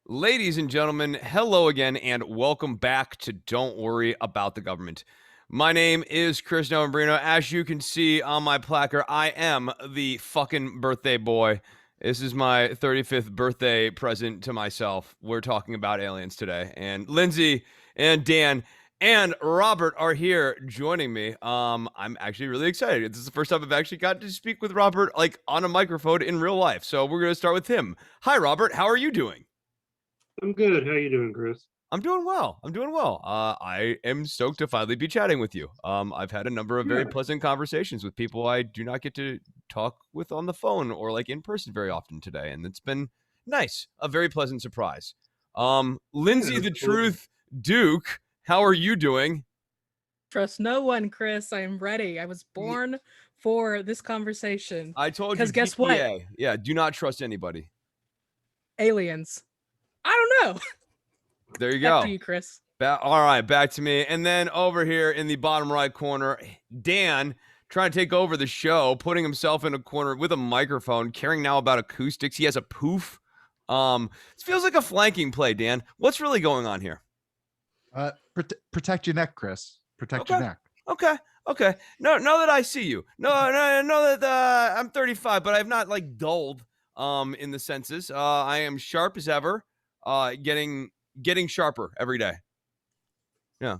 Ladies and gentlemen, hello again and welcome back to Don't Worry About the Government. My name is Chris Novembrino. As you can see on my placard, I am the fucking birthday boy. This is my 35th birthday present to myself. We're talking about aliens today. And Lindsay and Dan and Robert are here joining me. I'm actually really excited. This is the first time I've actually got to speak with Robert like on a microphone in real life. So we're going to start with him. Hi, Robert. How are you doing? I'm good. How you doing, Chris? I'm doing well. I'm doing well. I am stoked to finally be chatting with you. I've had a number of very Yeah, pleasant conversations with people I do not get to talk with on the phone or like in person very often today, and it's been nice. A very pleasant surprise. yeah, Lindsay the absolutely. Truth Duke, how are you doing? Trust no one, Chris. I am ready. I was Y- born for this conversation. I told you, Because guess what? TPA. Yeah, do not trust anybody. Aliens. I don't know. There you Back to go. you, Chris. All right, back to me. And then over here in the bottom right corner, Dan trying to take over the show, putting himself in a corner with a microphone, caring now about acoustics. He has a poof. This feels like a flanking play, Dan. What's really going on here? Protect your neck, Chris. Protect your Okay. neck. Okay. Okay. No, know that I see you. No, know that I'm 35, but I've not like dulled in the senses. I am sharp as ever. Getting sharper every day. Yeah.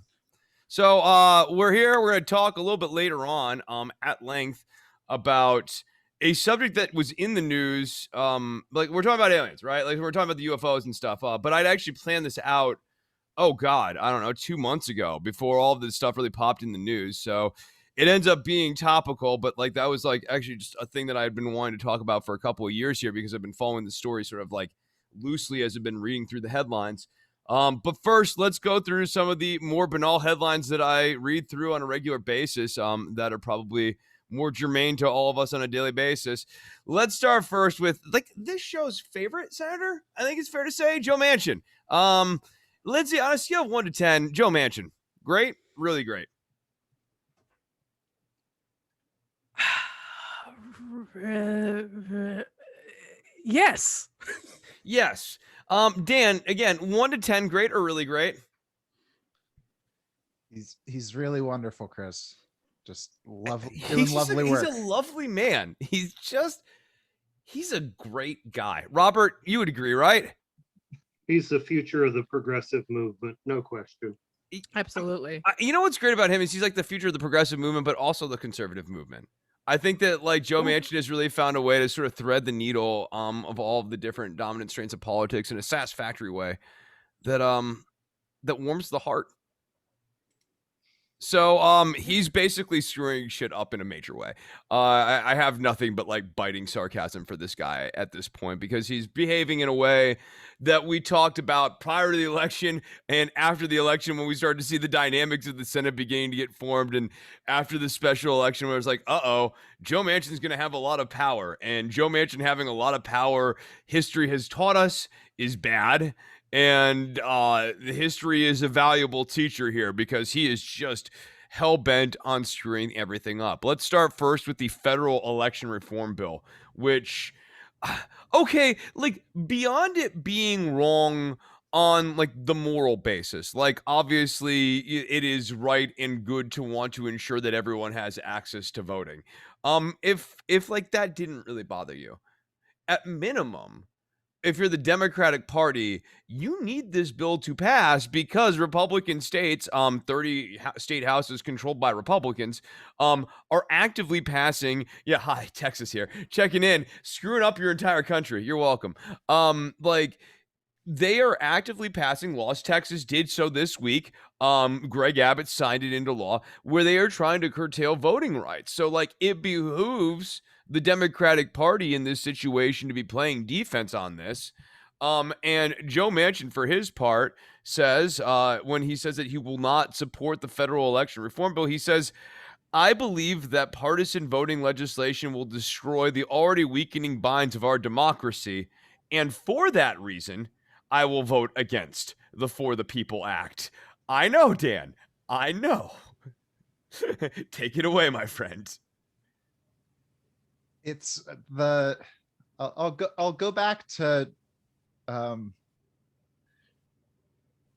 So we're here. We're going to talk a little bit later on at length about a subject that was in the news. Like we're talking about aliens, right? Like we're talking about the UFOs and stuff. But I'd actually planned this out, oh God, I don't know, 2 months ago before all of this stuff really popped in the news. So it ends up being topical, but like that was like actually just a thing that I had been wanting to talk about for a couple of years here because I've been following the story sort of like loosely as I've been reading through the headlines. But first, let's go through some of the more banal headlines that I read through on a regular basis that are probably more germane to all of us on a daily basis. Let's start first with like this show's favorite senator. I think it's fair to say Joe Manchin. Lindsay, on a scale of 1 to 10, Joe Manchin, great, really great. Yes. Yes. Dan, again, 1 to 10, great or really great? He's really wonderful, Chris. Just doing He's lovely he's work. a lovely man. He's a great guy. Robert, you would agree, right? He's the future of the progressive movement, no question. Absolutely. You know what's great about him is he's like the future of the progressive movement, but also the conservative movement. I think that like Joe Well, Manchin has really found a way to sort of thread the needle of all of the different dominant strains of politics in a satisfactory way that warms the heart. So he's basically screwing shit up in a major way. I have nothing but like biting sarcasm for this guy at this point because he's behaving in a way that we talked about prior to the election and after the election when we started to see the dynamics of the Senate beginning to get formed, and after the special election where it's like, Joe Manchin's going to have a lot of power, and Joe Manchin having a lot of power, history has taught us, is bad. And the history is a valuable teacher here because he is just hell bent on screwing everything up. Let's start first with the federal election reform bill, which, okay, like beyond it being wrong on like the moral basis, like obviously it is right and good to want to ensure that everyone has access to voting. If like that didn't really bother you, at minimum, if you're the Democratic Party, you need this bill to pass because Republican states, 30 state houses controlled by Republicans, are actively passing. Yeah, hi, Texas here, checking in, screwing up your entire country. You're welcome. Like they are actively passing laws. Texas did so this week. Greg Abbott signed it into law where they are trying to curtail voting rights. So, like, it behooves the Democratic Party in this situation to be playing defense on this. And Joe Manchin, for his part, says when he says that he will not support the federal election reform bill, he says, I believe that partisan voting legislation will destroy the already weakening binds of our democracy. And for that reason, I will vote against the For the People Act. I know, Dan. I know. Take it away, my friend. It's the I'll go back to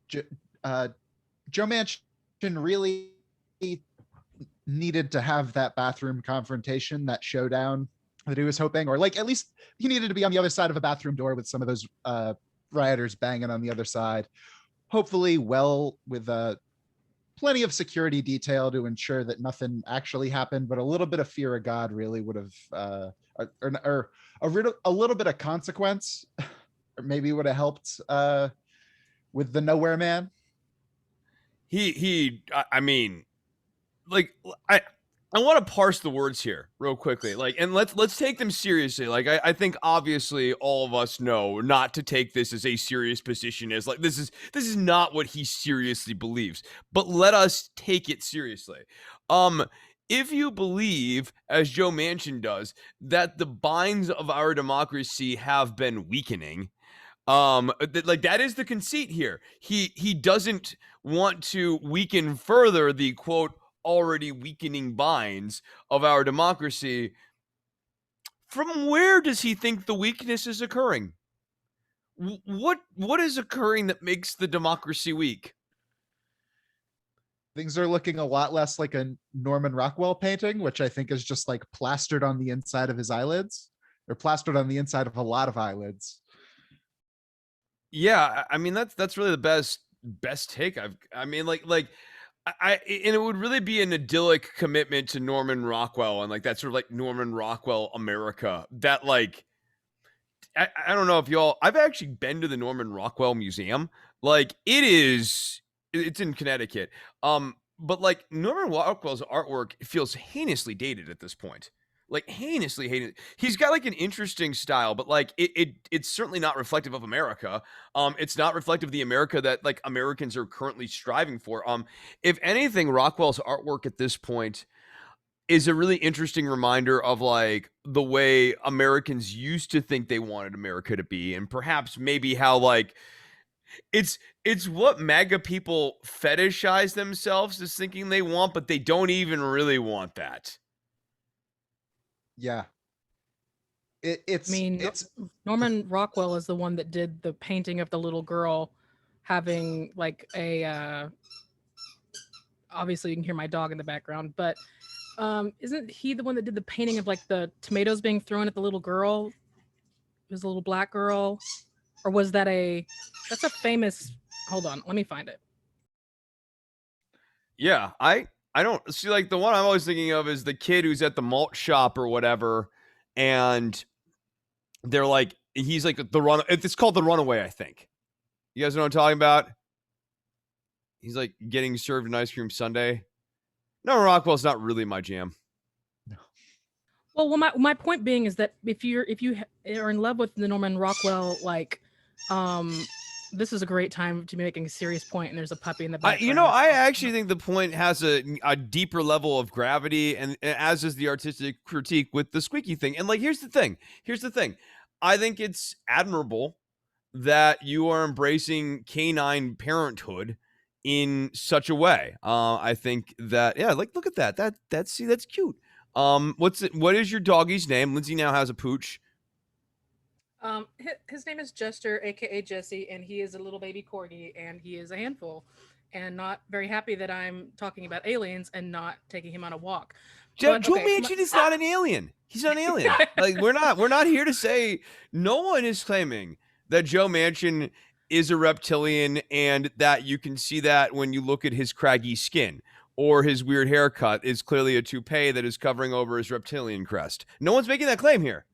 Jo- uh, Joe Manchin really needed to have that bathroom confrontation, that showdown that he was hoping, or like at least he needed to be on the other side of a bathroom door with some of those rioters banging on the other side. Hopefully, well, with plenty of security detail to ensure that nothing actually happened, but a little bit of fear of God really would have, or a little bit of consequence, or maybe would have helped with the nowhere man. I mean, like I want to parse the words here real quickly, like, and let's take them seriously. Like, I think obviously all of us know not to take this as a serious position, as like this is not what he seriously believes, but let us take it seriously. If you believe, as Joe Manchin does, that the binds of our democracy have been weakening, like that is the conceit here. He doesn't want to weaken further the quote already weakening binds of our democracy. From where does he think the weakness is occurring? What is occurring that makes the democracy weak? Things are looking a lot less like a Norman Rockwell painting, which I think is just like plastered on the inside of his eyelids, or plastered on the inside of a lot of eyelids. Yeah, I mean that's really the best take I mean like and it would really be an idyllic commitment to Norman Rockwell and like that sort of like Norman Rockwell America that like I don't know if y'all I've actually been to the Norman Rockwell Museum. Like it's in Connecticut. But like Norman Rockwell's artwork feels heinously dated at this point. Like heinously hated. He's got like an interesting style, but like it's certainly not reflective of America. It's not reflective of the America that like Americans are currently striving for. If anything, Rockwell's artwork at this point is a really interesting reminder of like the way Americans used to think they wanted America to be, and perhaps maybe how like it's what MAGA people fetishize themselves as thinking they want, but they don't even really want that. Yeah. I mean, It's Norman Rockwell is the one that did the painting of the little girl having like a obviously you can hear my dog in the background, but isn't he the one that did the painting of like the tomatoes being thrown at the little girl? It was a little black girl, or was that that's a famous, hold on, let me find it. Yeah, I don't see like the one I'm always thinking of is the kid who's at the malt shop or whatever, and they're like he's like the run. It's called the Runaway, I think. You guys know what I'm talking about? He's like getting served an ice cream sundae. No, Rockwell's not really my jam. Well, my point being is that if you are in love with the Norman Rockwell, like, this is a great time to be making a serious point, and there's a puppy in the background. I actually think the point has a deeper level of gravity, and as is the artistic critique with the squeaky thing. And like, here's the thing. I think it's admirable that you are embracing canine parenthood in such a way. I think that like look at that. That's cute. What is your doggy's name? Lindsay now has a pooch. His name is Jester, aka Jesse, and he is a little baby corgi, and he is a handful, and not very happy that I'm talking about aliens and not taking him on a walk. Joe Manchin is not an alien. He's not an alien. Like we're not here to say. No one is claiming that Joe Manchin is a reptilian, and that you can see that when you look at his craggy skin, or his weird haircut is clearly a toupee that is covering over his reptilian crest. No one's making that claim here.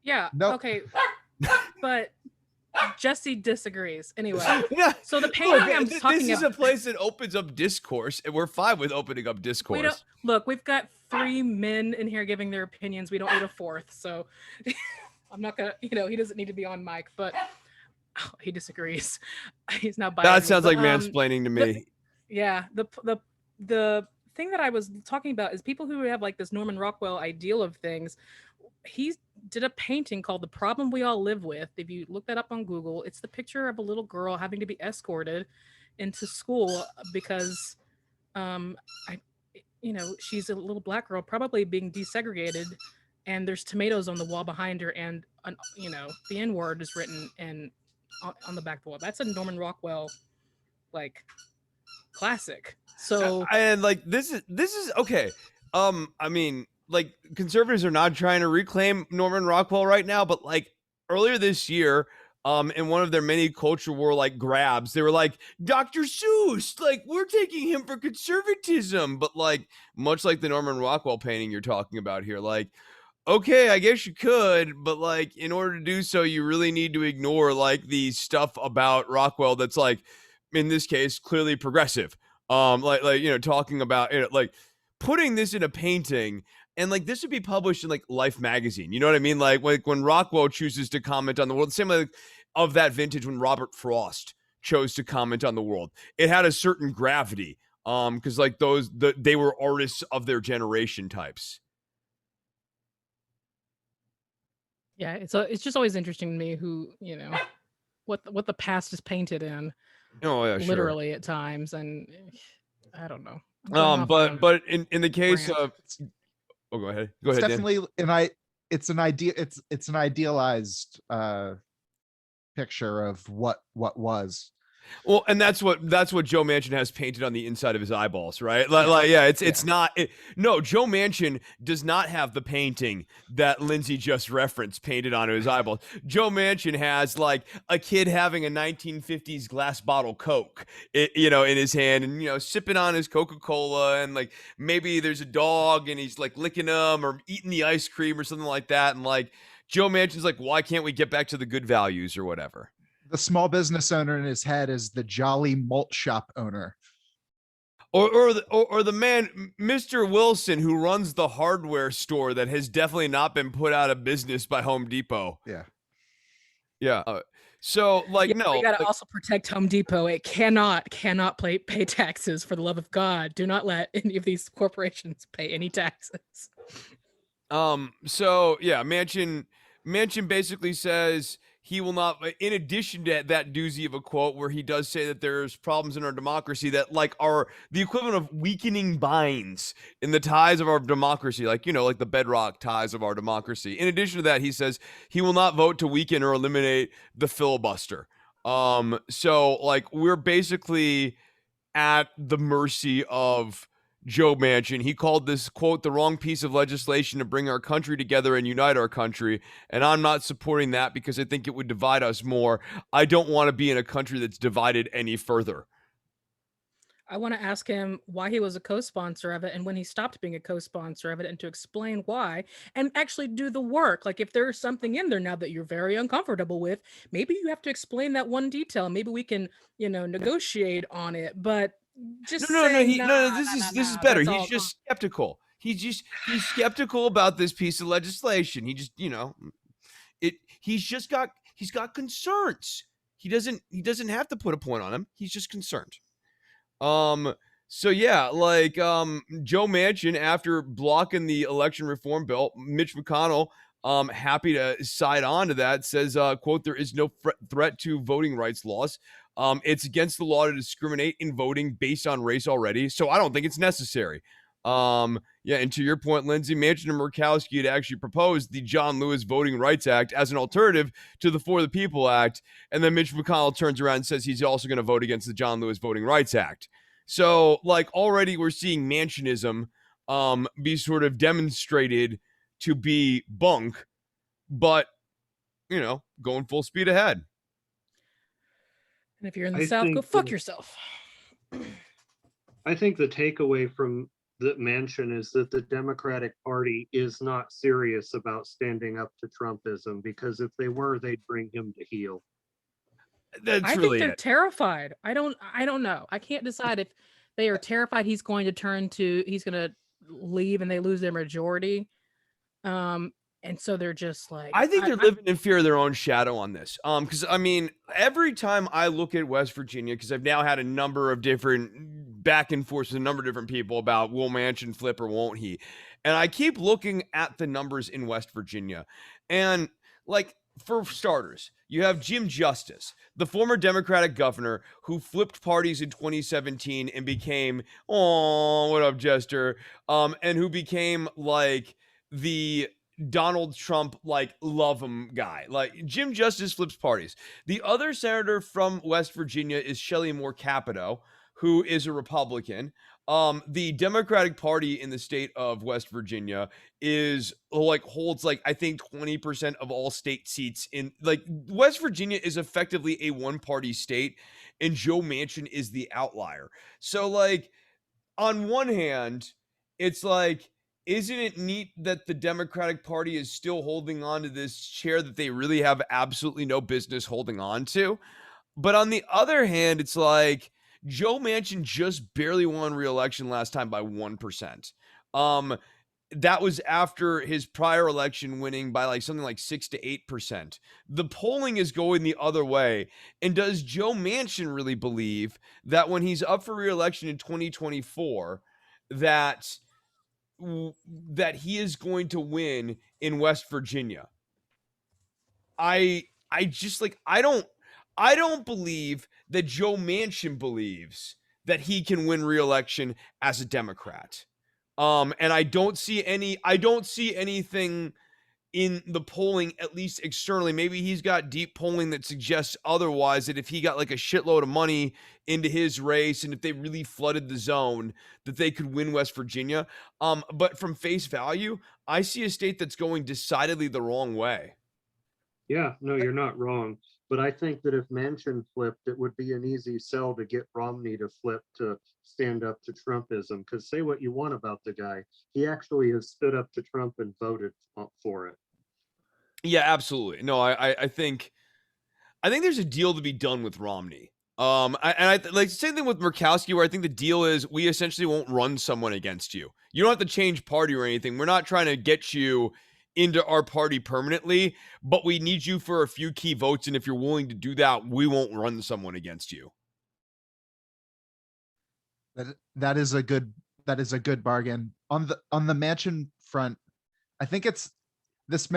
Yeah. Nope. Okay. But Jesse disagrees. Anyway. Yeah. So the painting I'm talking about. This is a place that opens up discourse, and we're fine with opening up discourse. Look, we've got 3 men in here giving their opinions. We don't need a 4th. So I'm not gonna, he doesn't need to be on mic, but he disagrees. He's not biased. That sounds like mansplaining to me. The thing that I was talking about is people who have like this Norman Rockwell ideal of things. He did a painting called The Problem We All Live With. If you look that up on Google, it's the picture of a little girl having to be escorted into school because she's a little black girl probably being desegregated, and there's tomatoes on the wall behind her, and the N-word is written on the back wall. That's a Norman Rockwell like classic. So and like this is okay. I mean, like conservatives are not trying to reclaim Norman Rockwell right now, but like earlier this year, in one of their many culture war like grabs, they were like, Dr. Seuss, like we're taking him for conservatism, but like much like the Norman Rockwell painting you're talking about here, like okay, I guess you could, but like in order to do so, you really need to ignore like the stuff about Rockwell that's like, in this case, clearly progressive. Like you know, talking about like putting this in a painting, and like this would be published in like Life magazine. You know what I mean? Like when Rockwell chooses to comment on the world, same like of that vintage when Robert Frost chose to comment on the world, it had a certain gravity. Because like they were artists of their generation types. yeah, it's just always interesting to me who, what the past is painted in, Oh yeah, sure. literally at times, and I don't know. I'm going off on But in the case rant. of, oh, go ahead, It's Dan. definitely it's an idea. It's an idealized picture of what was. Well, and that's what Joe Manchin has painted on the inside of his eyeballs, right? Like yeah, it's not. No, Joe Manchin does not have the painting that Lindsay just referenced painted onto his eyeballs. Joe Manchin has like a kid having a 1950s glass bottle Coke, in his hand, and sipping on his Coca-Cola, and like maybe there's a dog and he's like licking them or eating the ice cream or something like that, and like Joe Manchin's like, why can't we get back to the good values or whatever? The small business owner in his head is the jolly malt shop owner. Or the man, Mr. Wilson, who runs the hardware store that has definitely not been put out of business by Home Depot. Yeah. Yeah. So like, no. We gotta also protect Home Depot. It cannot pay taxes, for the love of God. Do not let any of these corporations pay any taxes. So yeah, Manchin basically says he will not, in addition to that doozy of a quote where he does say that there's problems in our democracy that like are the equivalent of weakening binds in the ties of our democracy, like like the bedrock ties of our democracy. In addition to that, he says he will not vote to weaken or eliminate the filibuster. So like we're basically at the mercy of Joe Manchin. He called this, quote, the wrong piece of legislation to bring our country together and unite our country. And I'm not supporting that because I think it would divide us more. I don't want to be in a country that's divided any further. I want to ask him why he was a co-sponsor of it and when he stopped being a co-sponsor of it, and to explain why and actually do the work. Like if there's something in there now that you're very uncomfortable with, maybe you have to explain that one detail. Maybe we can, negotiate on it. But just no. This is better. that's He's just skeptical. He's skeptical about this piece of legislation. He just, he's got concerns. He doesn't have to put a point on him. He's just concerned. So yeah, like Joe Manchin, after blocking the election reform bill, Mitch McConnell, happy to side on to that, says, quote, there is no threat to voting rights laws. It's against the law to discriminate in voting based on race already, so I don't think it's necessary. Yeah, and to your point, Lindsay, Manchin and Murkowski had actually proposed the John Lewis Voting Rights Act as an alternative to the For the People Act, and then Mitch McConnell turns around and says he's also going to vote against the John Lewis Voting Rights Act. So, like, already we're seeing Manchinism be sort of demonstrated to be bunk, but, going full speed ahead. And if you're in the South, go fuck yourself. I think the takeaway from the Manchin is that the Democratic Party is not serious about standing up to Trumpism, because if they were, they'd bring him to heel. I think they're terrified. I don't know. I can't decide if they are terrified he's going to leave and they lose their majority. And so they're just like, I think they're living in fear of their own shadow on this. Because I mean, every time I look at West Virginia, because I've now had a number of different back and forth with a number of different people about will Manchin flip or won't he, and I keep looking at the numbers in West Virginia, and like, for starters, you have Jim Justice, the former Democratic governor who flipped parties in 2017 and became, oh, what up, Jester? And who became like the Donald Trump, like, love him guy. Like, Jim Justice flips parties. The other senator from West Virginia is Shelley Moore Capito, who is a Republican. The Democratic Party in the state of West Virginia is like holds like I think 20% of all state seats in like West Virginia is effectively a one-party state, and Joe Manchin is the outlier. So like on one hand, it's like, isn't it neat that the Democratic Party is still holding on to this chair that they really have absolutely no business holding on to? But on the other hand, it's like Joe Manchin just barely won re-election last time by 1%. That was after his prior election winning by like something like 6 to 8%. The polling is going the other way. And does Joe Manchin really believe that when he's up for re-election in 2024, that he is going to win in West Virginia? I just like I don't believe that Joe Manchin believes that he can win re-election as a Democrat. And I don't see anything in the polling, at least externally. Maybe he's got deep polling that suggests otherwise, that if he got like a shitload of money into his race and if they really flooded the zone, that they could win West Virginia. But from face value, I see a state that's going decidedly the wrong way. Yeah, no, you're not wrong. But I think that if Manchin flipped, it would be an easy sell to get Romney to flip to stand up to Trumpism. Because say what you want about the guy, he actually has stood up to Trump and voted for it. Yeah, absolutely. No, I think there's a deal to be done with Romney. I like same thing with Murkowski, where I think the deal is we essentially won't run someone against you. You don't have to change party or anything. We're not trying to get you into our party permanently, but we need you for a few key votes, and if you're willing to do that, we won't run someone against you. That is a good bargain. On the Manchin front, I think this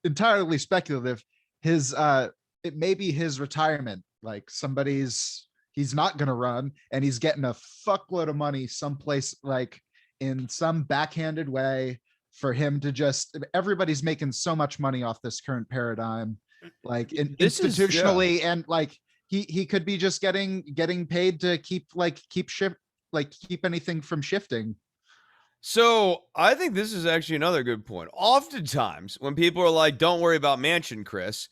entirely speculative. It may be his retirement. Like he's not gonna run, and he's getting a fuckload of money someplace, like in some backhanded way, for him to just, everybody's making so much money off this current paradigm, like institutionally, and like he could be just getting paid to keep anything from shifting. So I think this is actually another good point. Oftentimes when people are like, don't worry about Manchin, Chris,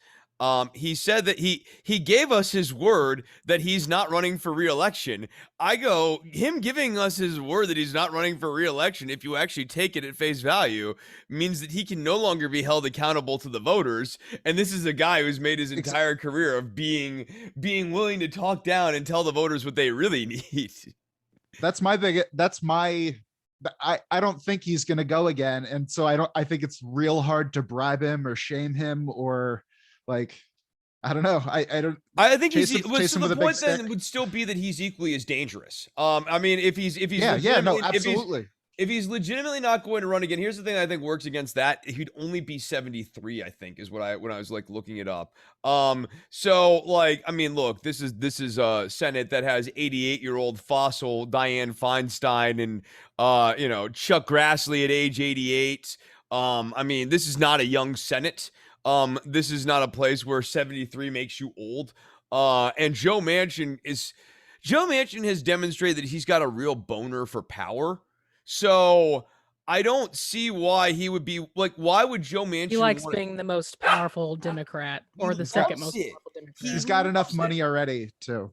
he said that he gave us his word that he's not running for re-election. I go, him giving us his word that he's not running for re-election, if you actually take it at face value, means that he can no longer be held accountable to the voters. And this is a guy who's made his entire career of being willing to talk down and tell the voters what they really need. I don't think he's going to go again. And so I think it's real hard to bribe him or shame him, or like, I don't know. I think the point then would still be that he's equally as dangerous. I mean, if he's absolutely. If he's legitimately not going to run again, here's the thing I think works against that. He'd only be 73, I think, is when I was like looking it up. So like, I mean, look, this is a Senate that has 88-year-old fossil Dianne Feinstein and Chuck Grassley at age 88. I mean, this is not a young Senate. This is not a place where 73 makes you old. And Joe Manchin has demonstrated that he's got a real boner for power. So I don't see why he would be like, why would Joe Manchin? He likes being the most powerful Democrat, or the second most powerful Democrat. He's got enough money already too.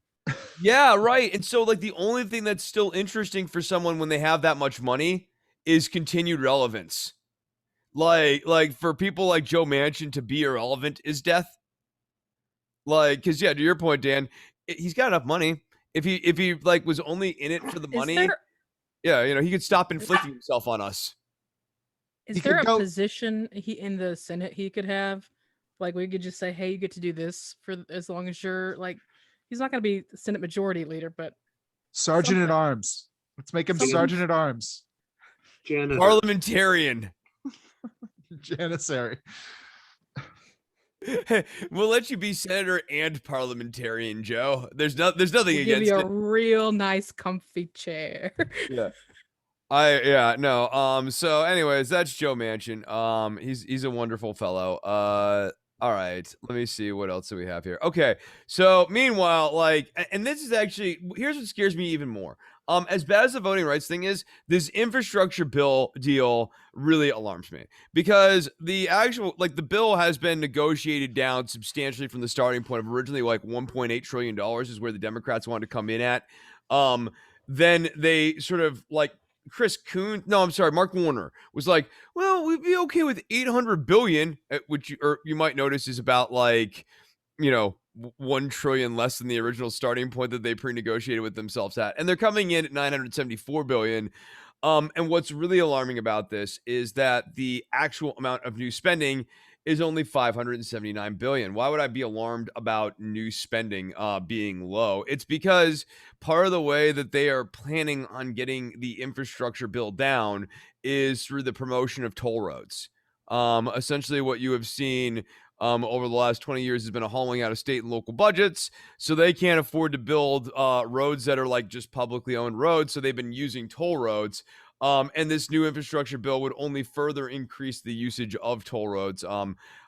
Yeah, right. And so like the only thing that's still interesting for someone when they have that much money is continued relevance. Like for people like Joe Manchin to be irrelevant is death. Like, because yeah, to your point, Dan, he's got enough money. If he like was only in it for the money, yeah, he could stop inflicting himself on us. Is there a position in the Senate he could have? Like, we could just say, hey, you get to do this for as long as you're like, he's not going to be the Senate Majority Leader, but Sergeant at Arms. Let's make him Sergeant at Arms. Janitor. Parliamentarian. Janissary. We'll let you be senator and parliamentarian, Joe. There's nothing we'll against give you it. a real nice, comfy chair. Yeah. So anyways, that's Joe Manchin. He's a wonderful fellow. All right, let me see what else do we have here. Okay, so meanwhile, like, and this is actually, here's what scares me even more. As bad as the voting rights thing is, this infrastructure bill deal really alarms me, because the actual, like, the bill has been negotiated down substantially from the starting point of originally like $1.8 trillion is where the Democrats wanted to come in at. Then they sort of like Mark Warner was like, well, we'd be okay with 800 billion, which you might notice is about like, 1 trillion less than the original starting point that they pre-negotiated with themselves at. And they're coming in at 974 billion. And what's really alarming about this is that the actual amount of new spending is only 579 billion. Why would I be alarmed about new spending being low? It's because part of the way that they are planning on getting the infrastructure bill down is through the promotion of toll roads. Essentially, what you have seen over the last 20 years has been a hauling out of state and local budgets, so they can't afford to build roads that are like just publicly owned roads, so they've been using toll roads. And this new infrastructure bill would only further increase the usage of toll roads.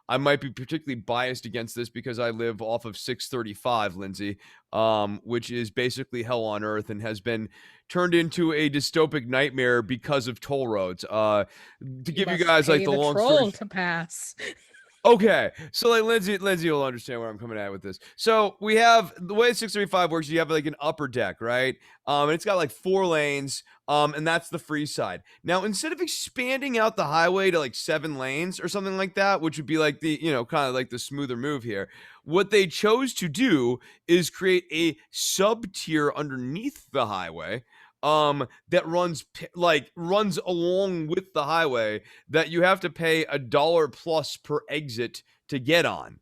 I might be particularly biased against this because I live off of 635, Lindsay, which is basically hell on earth and has been turned into a dystopic nightmare because of toll roads. To give you guys like the long story to pass. Okay, so like Lindsay will understand where I'm coming at with this. So we have the way 635 works. You have like an upper deck, right? And it's got like 4 lanes, and that's the free side. Now, instead of expanding out the highway to like 7 lanes or something like that, which would be like the kind of like the smoother move here, what they chose to do is create a sub tier underneath the highway. That runs along with the highway that you have to pay $1 plus per exit to get on.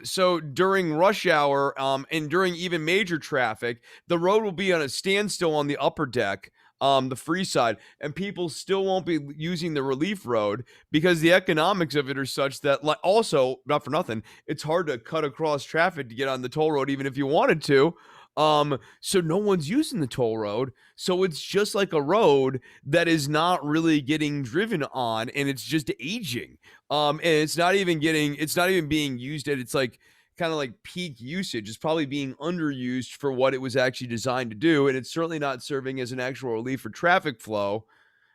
So during rush hour, and during even major traffic, the road will be on a standstill on the upper deck, the free side, and people still won't be using the relief road because the economics of it are such that, like, also, not for nothing, it's hard to cut across traffic to get on the toll road even if you wanted to. So no one's using the toll road. So it's just like a road that is not really getting driven on, and it's just aging. And it's not even being used at its like kind of like peak usage. It's probably being underused for what it was actually designed to do. And it's certainly not serving as an actual relief for traffic flow.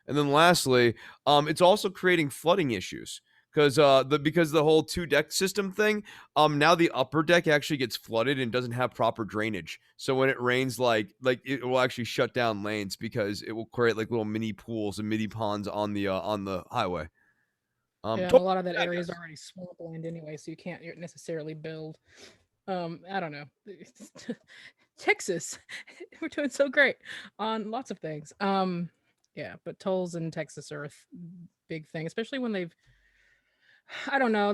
And then lastly, it's also creating flooding issues because the whole 2-deck system thing. Now the upper deck actually gets flooded and doesn't have proper drainage. So when it rains, like it will actually shut down lanes because it will create like little mini pools and mini ponds on the highway. Yeah, a lot of that area is already swampland anyway, so you can't necessarily build. I don't know. Texas, we're doing so great on lots of things. Yeah, but tolls in Texas are a big thing, especially when they've. I don't know.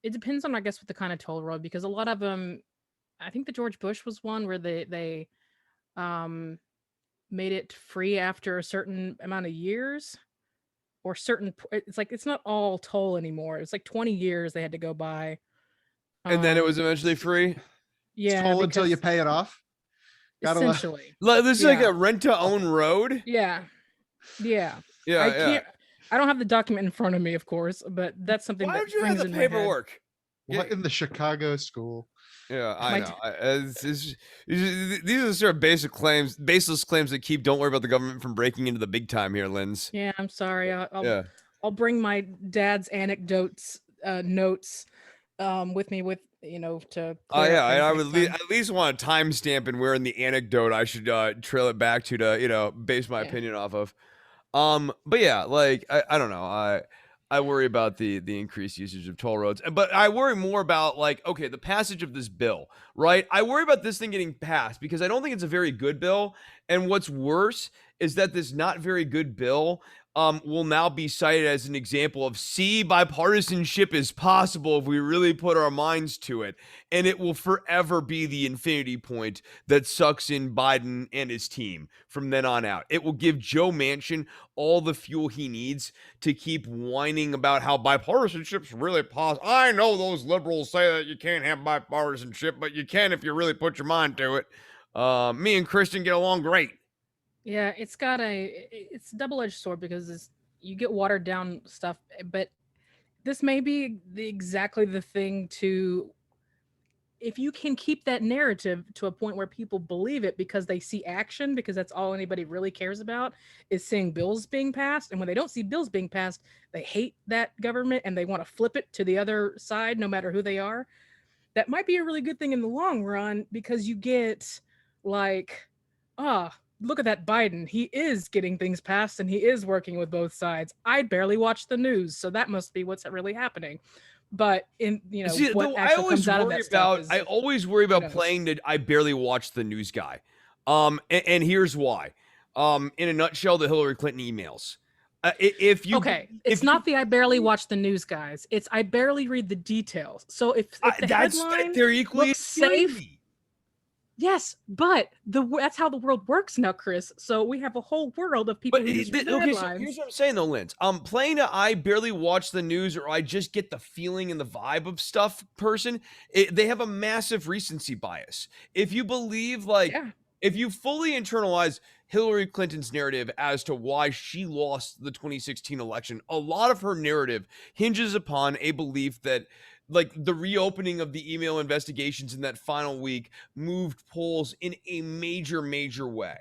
It depends on, I guess, what the kind of toll road, because a lot of them. I think the George Bush was one where they made it free after a certain amount of years. Or certain, it's like it's not all toll anymore. It's like 20 years they had to go by, and then it was eventually free. Yeah, it's toll until you pay it off. Essentially, this is like a rent-to-own road. Yeah. I don't have the document in front of me, of course, but that's something. Why that don't you have the paperwork? What in the Chicago school? Yeah, I know. These are the sort of baseless claims that keep. Don't worry about the government from breaking into the big time here, Linz. Yeah, I'm sorry. I'll bring my dad's anecdotes notes with me to. I would at least want a timestamp and where in the anecdote I should trail it back to base my opinion off of. But yeah, like I don't know. I worry about the increased usage of toll roads, but I worry more about the passage of this bill, right? I worry about this thing getting passed because I don't think it's a very good bill. And what's worse is that this not very good bill will now be cited as an example of bipartisanship is possible if we really put our minds to it. And it will forever be the infinity point that sucks in Biden and his team from then on out. It will give Joe Manchin all the fuel he needs to keep whining about how bipartisanship's really possible. I know those liberals say that you can't have bipartisanship, but you can if you really put your mind to it. Me and Christian get along great. Yeah, it's a double-edged sword because you get watered down stuff, but this may be exactly the thing to, if you can keep that narrative to a point where people believe it because they see action, because that's all anybody really cares about is seeing bills being passed. And when they don't see bills being passed, they hate that government and they want to flip it to the other side, no matter who they are. That might be a really good thing in the long run because you get like, ah, look at that Biden. He is getting things passed and he is working with both sides. I barely watch the news, so that must be what's really happening. But in See, what though, actually comes out of that stuff is I always worry who about knows. playing that I barely watch the news guy. And here's why. In a nutshell, the Hillary Clinton emails. If you Okay, it's if you not the I barely watch the news guys. It's I barely read the details. So if the headline they're equally looks safe, infuriating. yes, but that's how the world works now, Chris. So we have a whole world of people But who just read the okay, so headlines. here's what I'm saying though, Linz. Playing a I barely watch the news or I just get the feeling and the vibe of stuff person, they have a massive recency bias. If you believe Yeah, if you fully internalize Hillary Clinton's narrative as to why she lost the 2016 election, a lot of her narrative hinges upon a belief that like the reopening of the email investigations in that final week moved polls in a major way.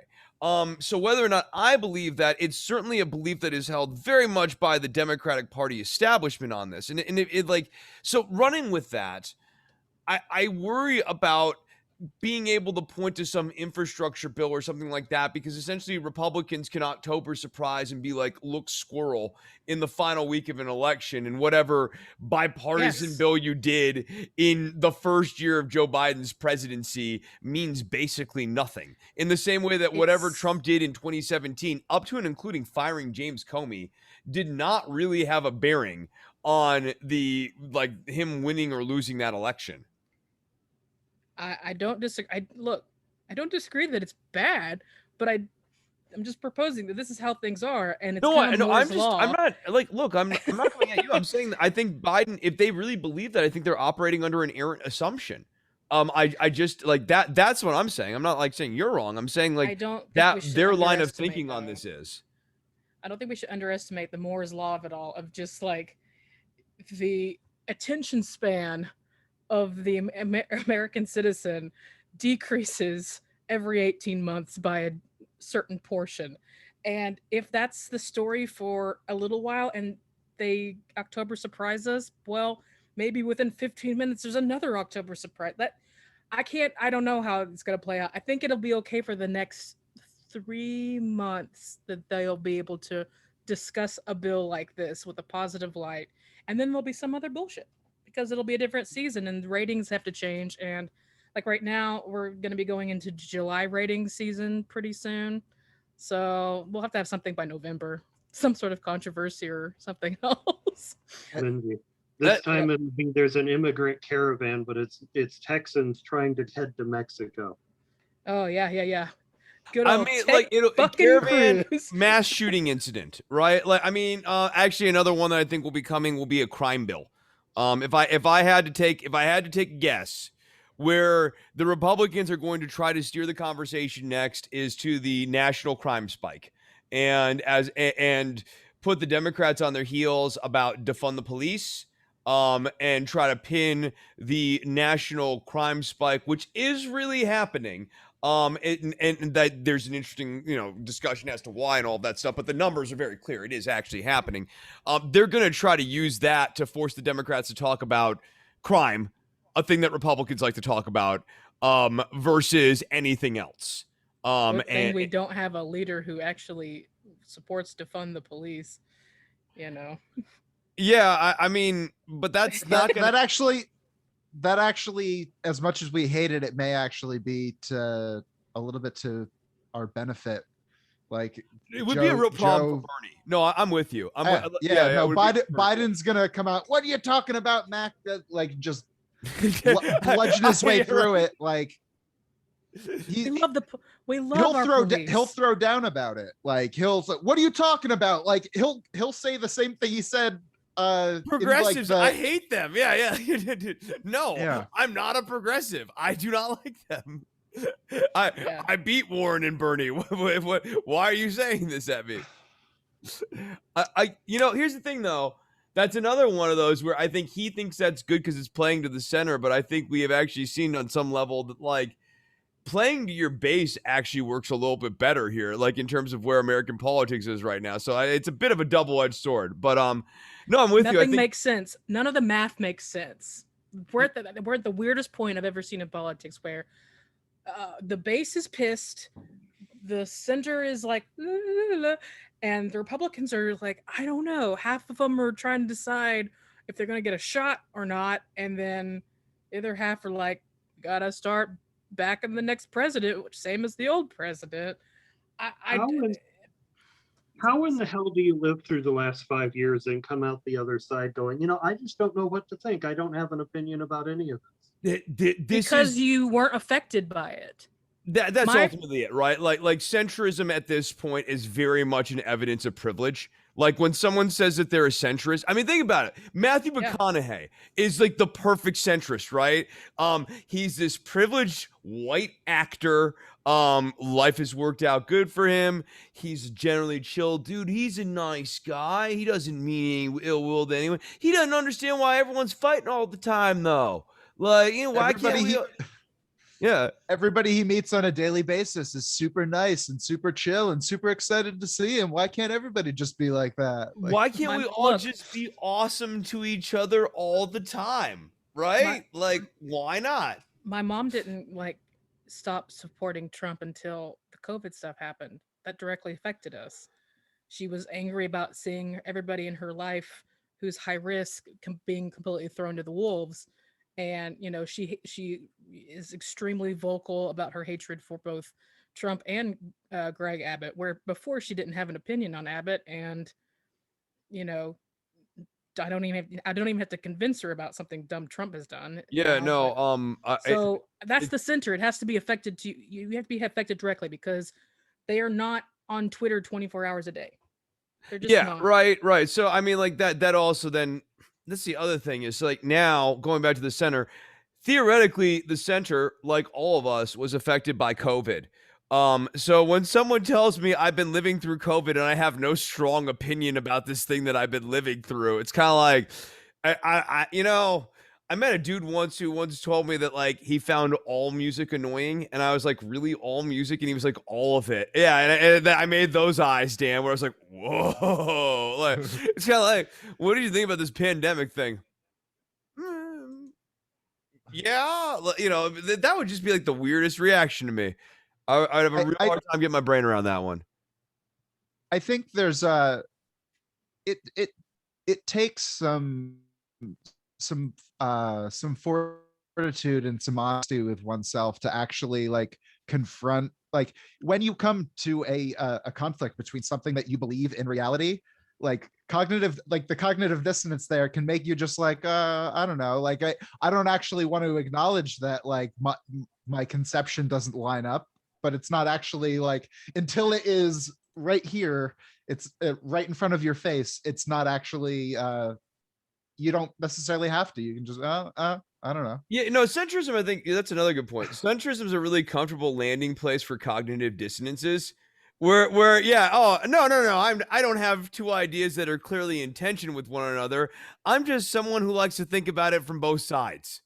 So whether or not I believe that, it's certainly a belief that is held very much by the Democratic Party establishment on this. And it like, so running with that, I worry about being able to point to some infrastructure bill or something like that, because essentially Republicans can October surprise and be like, look, squirrel, in the final week of an election, and whatever bipartisan yes, bill you did in the first year of Joe Biden's presidency means basically nothing. In the same way that whatever it's Trump did in 2017, up to and including firing James Comey, did not really have a bearing on the like him winning or losing that election. I don't disagree. I don't disagree that it's bad, but I'm just proposing that this is how things are, and it's No, kind of no, Moore's I'm law. not like, look, I'm not coming at you. I'm saying that I think Biden, if they really believe that, I think they're operating under an errant assumption. I just like that. That's what I'm saying. I'm not like saying you're wrong. I'm saying I like don't think that we should their line of underestimate thinking on though. this is. I don't think we should underestimate the Moore's law of it all, of just like the attention span of the American citizen decreases every 18 months by a certain portion. And if that's the story for a little while and they October surprise us, well, maybe within 15 minutes there's another October surprise. That I don't know how it's going to play out. I think it'll be okay for the next 3 months that they'll be able to discuss a bill like this with a positive light. And then there'll be some other bullshit because it'll be a different season and the ratings have to change. And like right now, we're going to be going into July rating season pretty soon. So we'll have to have something by November, some sort of controversy or something else. Lindsay. This That time it'll be there's an immigrant caravan, but it's Texans trying to head to Mexico. Oh, yeah. Good I old mean, Ted like a fucking caravan Cruz. mass shooting incident, right? Like, I mean, actually, another one that I think will be coming will be a crime bill. If I had to take a guess, where the Republicans are going to try to steer the conversation next is to the national crime spike, and put the Democrats on their heels about defund the police, and try to pin the national crime spike, which is really happening. And that there's an interesting, discussion as to why and all of that stuff, but the numbers are very clear. It is actually happening. They're going to try to use that to force the Democrats to talk about crime, a thing that Republicans like to talk about, versus anything else. Good thing And we don't have a leader who actually supports defund the police, you know. yeah, I mean, but that's not that going to. that actually, as much as we hate it, it may actually be to a little bit to our benefit. Like It would be a real problem Joe, for Bernie. No, I'm with you. yeah, no, it would be Biden, for Biden's gonna come out. What are you talking about, Mac? Like just Bernie. bludgeon his way Yeah, through right. it. Like We he, love our police. he'll throw down about it. Like he'll say, what are you talking about? Like he'll say the same thing he said in Progressives, like I hate them. Yeah. No, Yeah. I'm not a progressive. I do not like them. Yeah. I beat Warren and Bernie. Why are you saying this at me? Here's the thing though. That's another one of those where I think he thinks that's good because it's playing to the center, but I think we have actually seen on some level that like playing to your base actually works a little bit better here, like in terms of where American politics is right now. So it's a bit of a double-edged sword. But no, I'm with you. I Nothing think makes sense. None of the math makes sense. We're at the weirdest point I've ever seen in politics where the base is pissed, the center is like, and the Republicans are like, I don't know. Half of them are trying to decide if they're going to get a shot or not, and then the other half are like, gotta start backing the next president, which same as the old president. How in the hell do you live through the last 5 years and come out the other side going, I just don't know what to think. I don't have an opinion about any of this. Because you weren't affected by it. That's ultimately it, right? Like centrism at this point is very much an evidence of privilege. Like when someone says that they're a centrist, I mean, think about it. Matthew McConaughey is like the perfect centrist, right? He's this privileged white actor. Life has worked out good for him. He's generally chill dude. He's a nice guy. He doesn't mean any ill will to anyone. He doesn't understand why everyone's fighting all the time, though. Like, why can't we? Yeah. Everybody he meets on a daily basis is super nice and super chill and super excited to see him. Why can't everybody just be like that? Like, why can't we all just be awesome to each other all the time? Right? Why not? My mom didn't stop supporting Trump until the COVID stuff happened. That directly affected us. She was angry about seeing everybody in her life who's high risk being completely thrown to the wolves. And she is extremely vocal about her hatred for both Trump and Greg Abbott, where before she didn't have an opinion on Abbott, and I don't even have to convince her about something dumb Trump has done. Yeah, so that's the center. It has to be affected to you. You have to be affected directly because they are not on Twitter 24 hours a day. They're just not. Right. So I mean, like that also then. That's the other thing is like now going back to the center, theoretically, the center, like all of us, was affected by COVID. So when someone tells me I've been living through COVID and I have no strong opinion about this thing that I've been living through, it's kind of like, I met a dude once who told me that like he found all music annoying, and I was like, really, all music? And he was like, all of it. Yeah, and I made those eyes, Dan, where I was like, whoa. Like, it's kind of like, what did you think about this pandemic thing? Yeah, that would just be like the weirdest reaction to me. I'd have a real hard time getting my brain around that one. I think there's it takes some fortitude and some honesty with oneself to actually like confront, like when you come to a conflict between something that you believe in reality, like the cognitive dissonance there can make you just like I don't know, like I don't actually want to acknowledge that like my conception doesn't line up, but it's not actually like until it is right here, it's right in front of your face, it's not actually you don't necessarily have to. You can just I don't know. Yeah, no, centrism, I think that's another good point. Centrism is a really comfortable landing place for cognitive dissonances. Where yeah, oh no, I don't have two ideas that are clearly in tension with one another. I'm just someone who likes to think about it from both sides.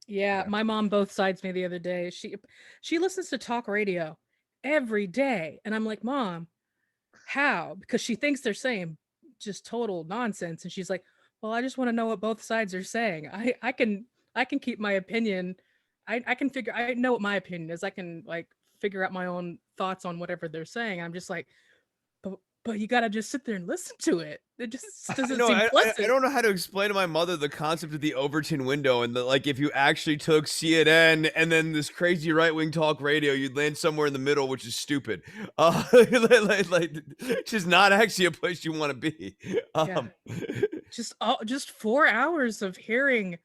Yeah, my mom both sides me the other day. She listens to talk radio every day, and I'm like, Mom, how? Because she thinks they're saying just total nonsense, and she's like, well, I just want to know what both sides are saying. I can keep my opinion. I know what my opinion is. I can like figure out my own thoughts on whatever they're saying. I'm just like, but you gotta just sit there and listen to it. It just doesn't seem pleasant. I don't know how to explain to my mother the concept of the Overton window, and that like if you actually took CNN and then this crazy right-wing talk radio, you'd land somewhere in the middle, which is stupid. Like just not actually a place you want to be. Just 4 hours of hearing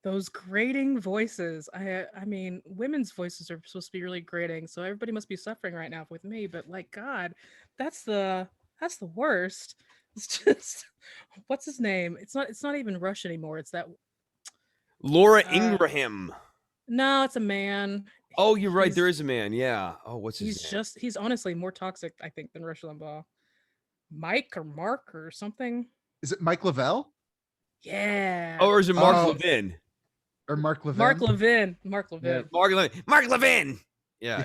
those grating voices. I mean, women's voices are supposed to be really grating, so everybody must be suffering right now with me. But like, God, that's the worst. It's just, what's his name? It's not even Rush anymore. It's that Laura Ingraham. No, it's a man. Oh, you're right. He's- There is a man. Yeah. Oh, what's his name? he's honestly more toxic, I think, than Rush Limbaugh. Mike or Mark or something. Is it Mike Lavelle Yeah. Oh, or is it Mark Oh. Levin? or Mark Levin? Mark Levin. Mark Levin. Mark Levin. Mark Levin. Yeah.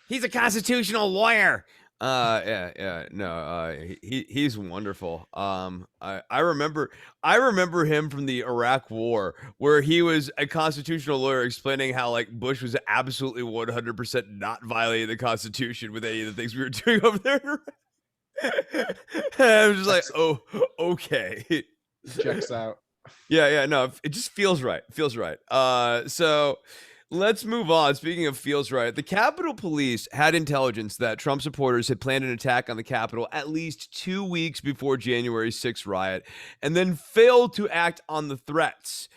He's a constitutional lawyer. No, he's wonderful. I remember him from the Iraq War, where he was a constitutional lawyer explaining how like Bush was absolutely 100% not violating the Constitution with any of the things we were doing over there. And I was just like, oh, okay. Checks out. Yeah, no, it just feels right. Feels right. So let's move on. Speaking of feels right, the Capitol Police had intelligence that Trump supporters had planned an attack on the Capitol at least 2 weeks before January 6th riot, and then failed to act on the threats.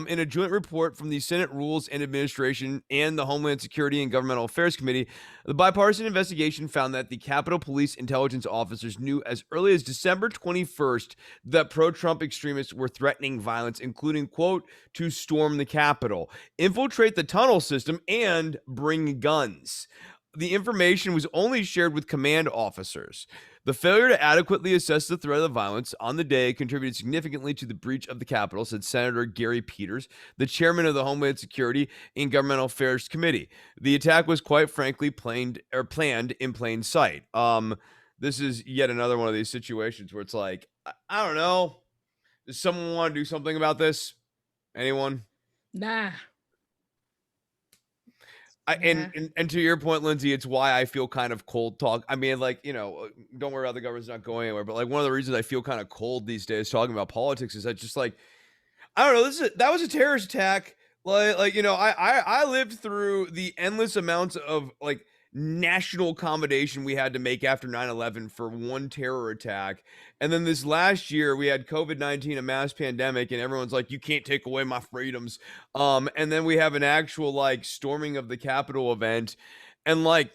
In a joint report from the Senate Rules and Administration and the Homeland Security and Governmental Affairs Committee, the bipartisan investigation found that the Capitol Police intelligence officers knew as early as December 21st that pro-Trump extremists were threatening violence, including, quote, to storm the Capitol, infiltrate the tunnel system, and bring guns. The information was only shared with command officers. The failure to adequately assess the threat of violence on the day contributed significantly to the breach of the Capitol, said Senator Gary Peters, the chairman of the Homeland Security and Governmental Affairs Committee. The attack was quite frankly planned in plain sight. This is yet another one of these situations where it's like, I don't know. Does someone want to do something about this? Anyone? Nah. And to your point, Lindsay, it's why I feel kind of cold talk. I mean, like, you know, don't worry about the government's not going anywhere. But like one of the reasons I feel kind of cold these days talking about politics is that just like, I don't know, that was a terrorist attack. Like you know, I lived through the endless amounts of like national accommodation we had to make after 9/11 for one terror attack. And then this last year we had COVID-19, a mass pandemic, and everyone's like, you can't take away my freedoms. And then we have an actual like storming of the Capitol event. And like,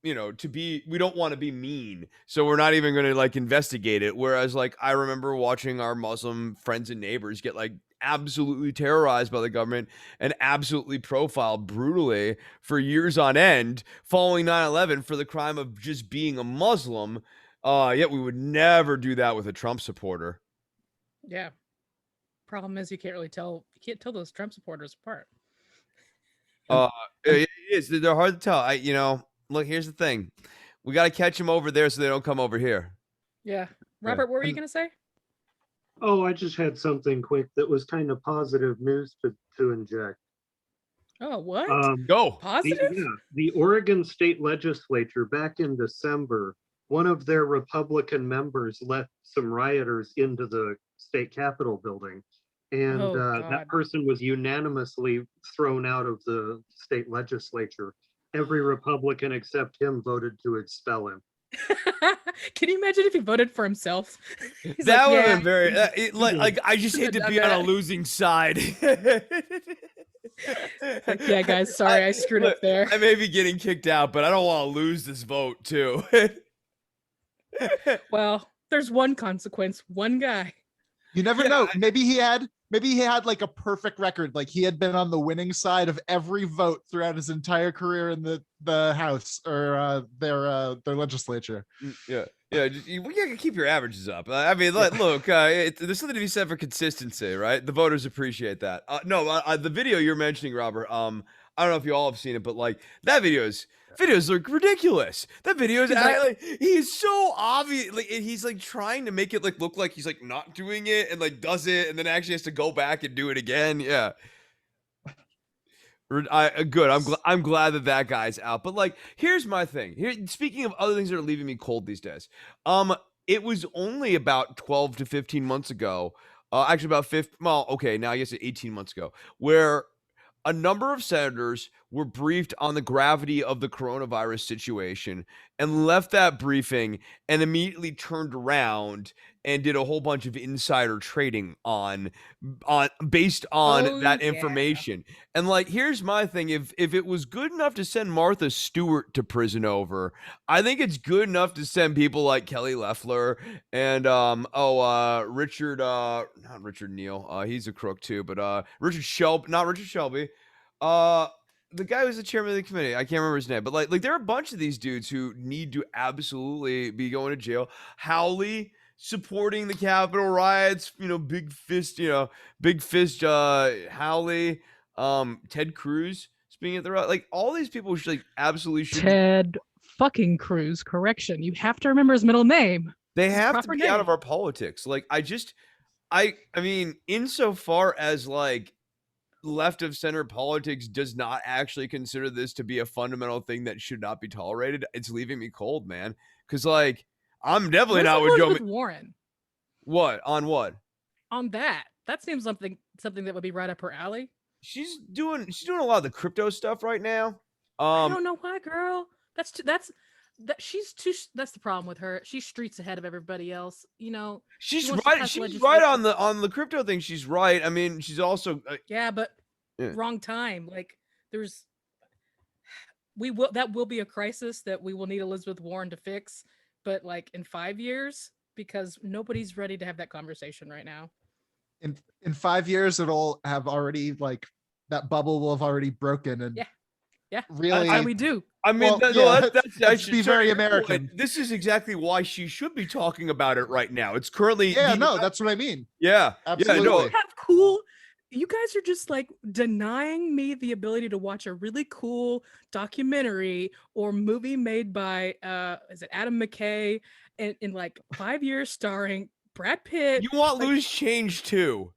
you know, we don't want to be mean, so we're not even going to like investigate it. Whereas like, I remember watching our Muslim friends and neighbors get like absolutely terrorized by the government and absolutely profiled brutally for years on end following 9/11 for the crime of just being a Muslim. Yet we would never do that with a Trump supporter. Yeah. Problem is, you can't tell those Trump supporters apart. It is. They're hard to tell. You know, look, here's the thing. We got to catch them over there so they don't come over here. Yeah. Robert, what were you going to say? Oh, I just had something quick that was kind of positive news to inject. Oh, what? Go. Positive? The Oregon State Legislature back in December, one of their Republican members let some rioters into the state capitol building. And that person was unanimously thrown out of the state legislature. Every Republican except him voted to expel him. Can you imagine if he voted for himself? He's That like, would have "Yeah, been very like I just hate to be on a losing side. like, yeah, guys, sorry, I screwed up there." I may be getting kicked out, but I don't want to lose this vote too. Well, there's one consequence, one guy. You never know. Maybe he had like a perfect record. Like he had been on the winning side of every vote throughout his entire career in the House or their legislature. Yeah. You gotta keep your averages up. I mean, look, there's something to be said for consistency, right? The voters appreciate that. The video you're mentioning, Robert. I don't know if you all have seen it, but like that videos look ridiculous. That video is he's so obvious. Like he's like trying to make it like look like he's like not doing it and like does it and then actually has to go back and do it again. Yeah. Good. I'm glad that guy's out. But like, here's my thing. Here, speaking of other things that are leaving me cold these days. It was only about 12 to 15 months ago. Actually about 15. Well, okay, now I guess 18 months ago, where a number of senators were briefed on the gravity of the coronavirus situation and left that briefing and immediately turned around and did a whole bunch of insider trading based on that information. And like, here's my thing. If it was good enough to send Martha Stewart to prison over, I think it's good enough to send people like Kelly Loeffler and Richard, not Richard Neal. He's a crook too, but not Richard Shelby. the guy who's the chairman of the committee. I can't remember his name, but like there are a bunch of these dudes who need to absolutely be going to jail. Howley supporting the Capitol riots, big fist, Howley, Ted Cruz speaking at the riot. Like all these people should absolutely should. Ted fucking Cruz. Correction. You have to remember his middle name. They have to proper be out of name. our politics. Like I mean, insofar as like left of center politics does not actually consider this to be a fundamental thing that should not be tolerated, it's leaving me cold, man. Because like I'm definitely not with Joe. Warren. What on what? On that seems something that would be right up her alley. She's doing a lot of the crypto stuff right now. I don't know why, girl. That's the problem with her. She's streets ahead of everybody else. She's wants to right. pass She's legislation. right on the crypto thing. She's right. I mean, she's also Yeah, but Yeah. wrong time. Like that will be a crisis that we will need Elizabeth Warren to fix, but like in 5 years, because nobody's ready to have that conversation right now. In 5 years, it'll have already like that bubble will have already broken, and Yeah. really, That's how we do. I mean, well, that's let's be very American. This is exactly why she should be talking about it right now. It's currently that's what I mean. Yeah, Absolutely. Yeah, no, Have cool. You guys are just like denying me the ability to watch a really cool documentary or movie made by is it Adam McKay in like 5 years starring Brad Pitt. you want like, loose change too.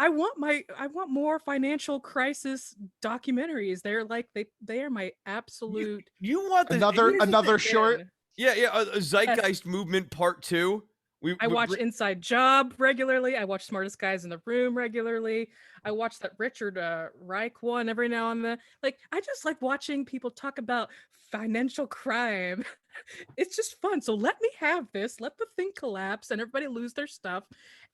I want more financial crisis documentaries. They're like they are my absolute You want another short. a Zeitgeist movement part 2. I watch Inside Job regularly. I watch Smartest Guys in the Room regularly. I watch that Richard Reich one every now and then. Like, I just like watching people talk about financial crime. It's just fun. So let me have this. Let the thing collapse and everybody lose their stuff.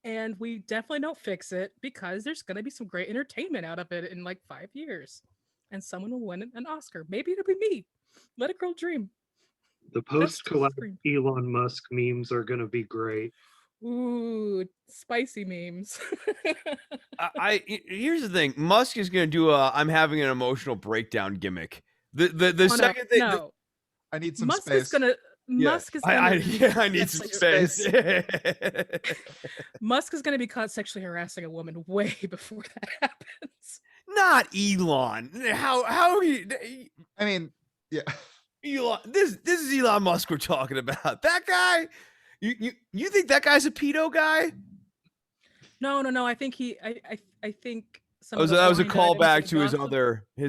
And we definitely don't fix it because there's going to be some great entertainment out of it in like 5 years. And someone will win an Oscar. Maybe it'll be me. Let a girl dream. The post-collapse Elon Musk memes are going to be great. Ooh, spicy memes. Here's the thing. Musk is going to do I'm having an emotional breakdown gimmick. The second thing. No. I need some Musk space. is gonna. Musk is gonna. I need some space. Musk is gonna be caught sexually harassing a woman way before that happens. Not Elon. How he? I mean, yeah. Elon. This is Elon Musk we're talking about. That guy. You think that guy's a pedo guy? No. I think I think. That was a callback to his other. Yeah.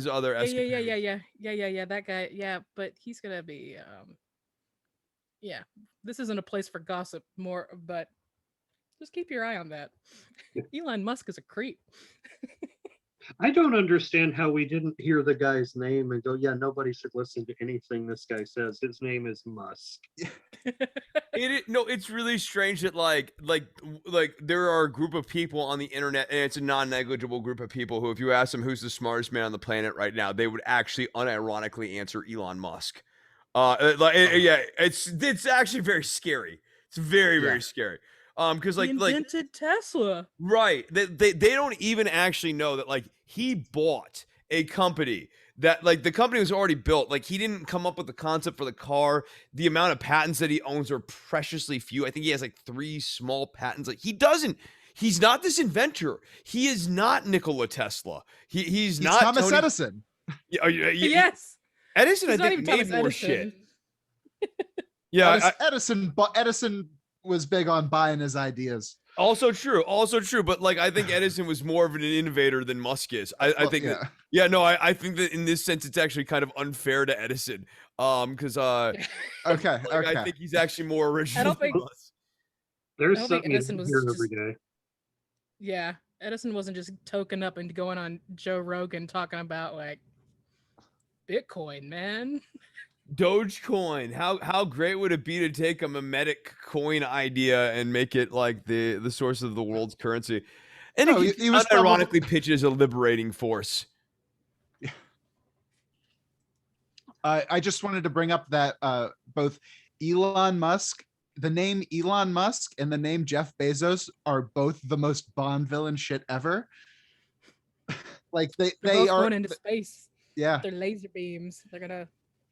That guy. Yeah, but he's gonna be. Yeah, this isn't a place for gossip more, but just keep your eye on that. Elon Musk is a creep. I don't understand how we didn't hear the guy's name and go, yeah, nobody should listen to anything this guy says. His name is Musk. It's really strange that like there are a group of people on the internet, and it's a non-negligible group of people who, if you ask them who's the smartest man on the planet right now, they would actually unironically answer Elon Musk. It's actually very scary. It's very scary. Because he invented Tesla. Right. They don't even actually know that like he bought a company that like the company was already built. Like he didn't come up with the concept for the car. The amount of patents that he owns are preciously few. I think he has like 3 small patents. Like he's not this inventor. He is not Nikola Tesla. He's not Thomas Edison. Yes. Edison, He's I think, made more shit. Yeah, Edison was big on buying his ideas. Also true. But like, I think Edison was more of an innovator than Musk is. I think that in this sense, it's actually kind of unfair to Edison. Because okay. I think he's actually more original than Musk. There's something Edison was here every day. Yeah, Edison wasn't just token up and going on Joe Rogan talking about like Bitcoin, man. Dogecoin. How great would it be to take a memetic coin idea and make it like the source of the world's currency? And he was ironically pitched as a liberating force. Yeah. I just wanted to bring up that both Elon Musk, the name Elon Musk and the name Jeff Bezos are both the most Bond villain shit ever. Like They're they both are. going into space. Yeah. Their laser beams. They're gonna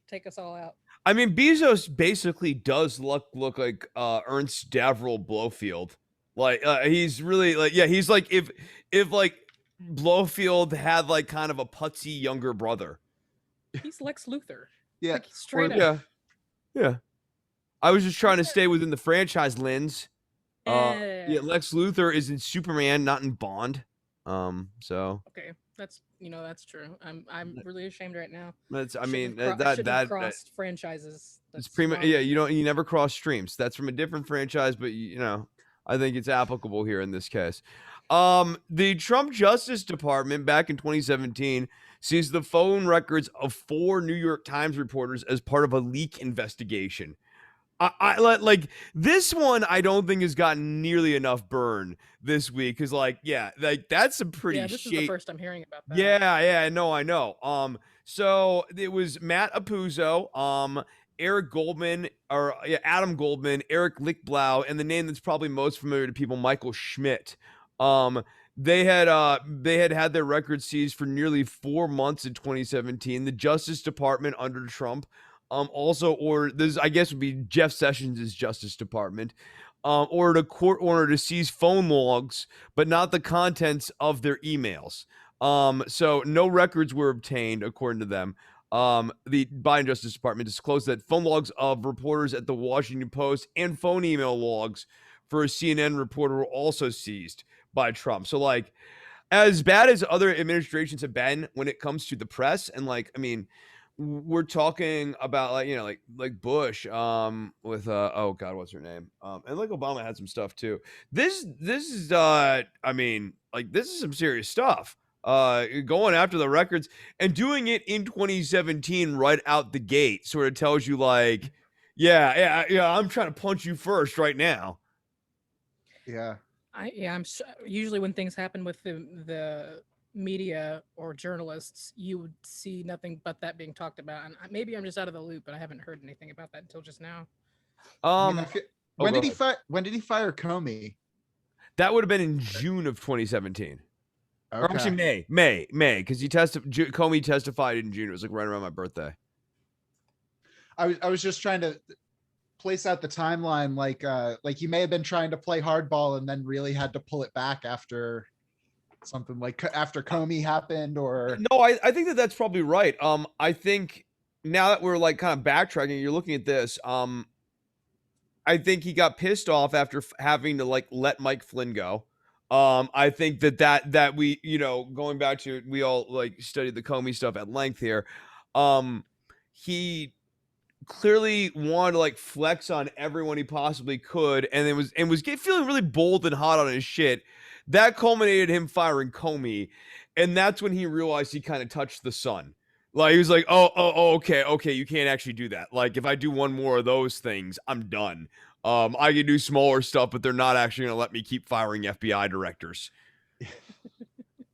take us all out. I mean, Bezos basically does look like Ernst Davriel Blofeld. Like he's really like, yeah, he's like if like Blofeld had like kind of a putsy younger brother. He's Lex Luthor. Yeah. Like, straight up. Yeah, yeah. I was just trying to stay within the franchise, Linz. Yeah, Lex Luthor is in Superman, not in Bond. So Okay, that's that's true. I'm really ashamed right now. that's, I Shouldn't mean, have shouldn't have that crossed franchises. it's That's pretty much, wrong. yeah. You never cross streams. That's from a different franchise, but I think it's applicable here in this case. The Trump Justice Department back in 2017 seized the phone records of 4 New York Times reporters as part of a leak investigation. I like this one. I don't think has gotten nearly enough burn this week because, like, yeah, like that's a pretty Yeah, this is the first I'm hearing about that. Yeah, no, I know. So it was Matt Apuzzo, Eric Goldman, or yeah, Adam Goldman, Eric Lichtblau, and the name that's probably most familiar to people, Michael Schmidt. They had their records seized for nearly 4 months in 2017. The Justice Department under Trump also ordered, this I guess would be Jeff Sessions' Justice Department, ordered a court order to seize phone logs, but not the contents of their emails. So no records were obtained, according to them. The Biden Justice Department disclosed that phone logs of reporters at the Washington Post and phone email logs for a CNN reporter were also seized by Trump. So, like, as bad as other administrations have been when it comes to the press, and like, I mean, we're talking about like Bush with oh god, what's her name, and like Obama had some stuff too. This is I mean, like, this is some serious stuff, going after the records and doing it in 2017 right out the gate sort of tells you, like, yeah, I'm trying to punch you first right now. Yeah. I'm usually when things happen with the media or journalists, you would see nothing but that being talked about. And maybe I'm just out of the loop, but I haven't heard anything about that until just now. When did he fire Comey? That would have been in June of 2017. Okay. Or actually May, because Comey testified in June. It was like right around my birthday. I was just trying to place out the timeline, like you may have been trying to play hardball and then really had to pull it back after something like after Comey happened, or no, I think that's probably right. I think now that we're like kind of backtracking, you're looking at this. I think he got pissed off after having to like let Mike Flynn go. I think that we, going back to, we all like studied the Comey stuff at length here. He clearly wanted to like flex on everyone he possibly could, and was feeling really bold and hot on his shit. That culminated him firing Comey, and that's when he realized he kind of touched the sun. Like, he was like, oh, okay, you can't actually do that. Like, if I do one more of those things, I'm done. I can do smaller stuff, but they're not actually gonna let me keep firing FBI directors.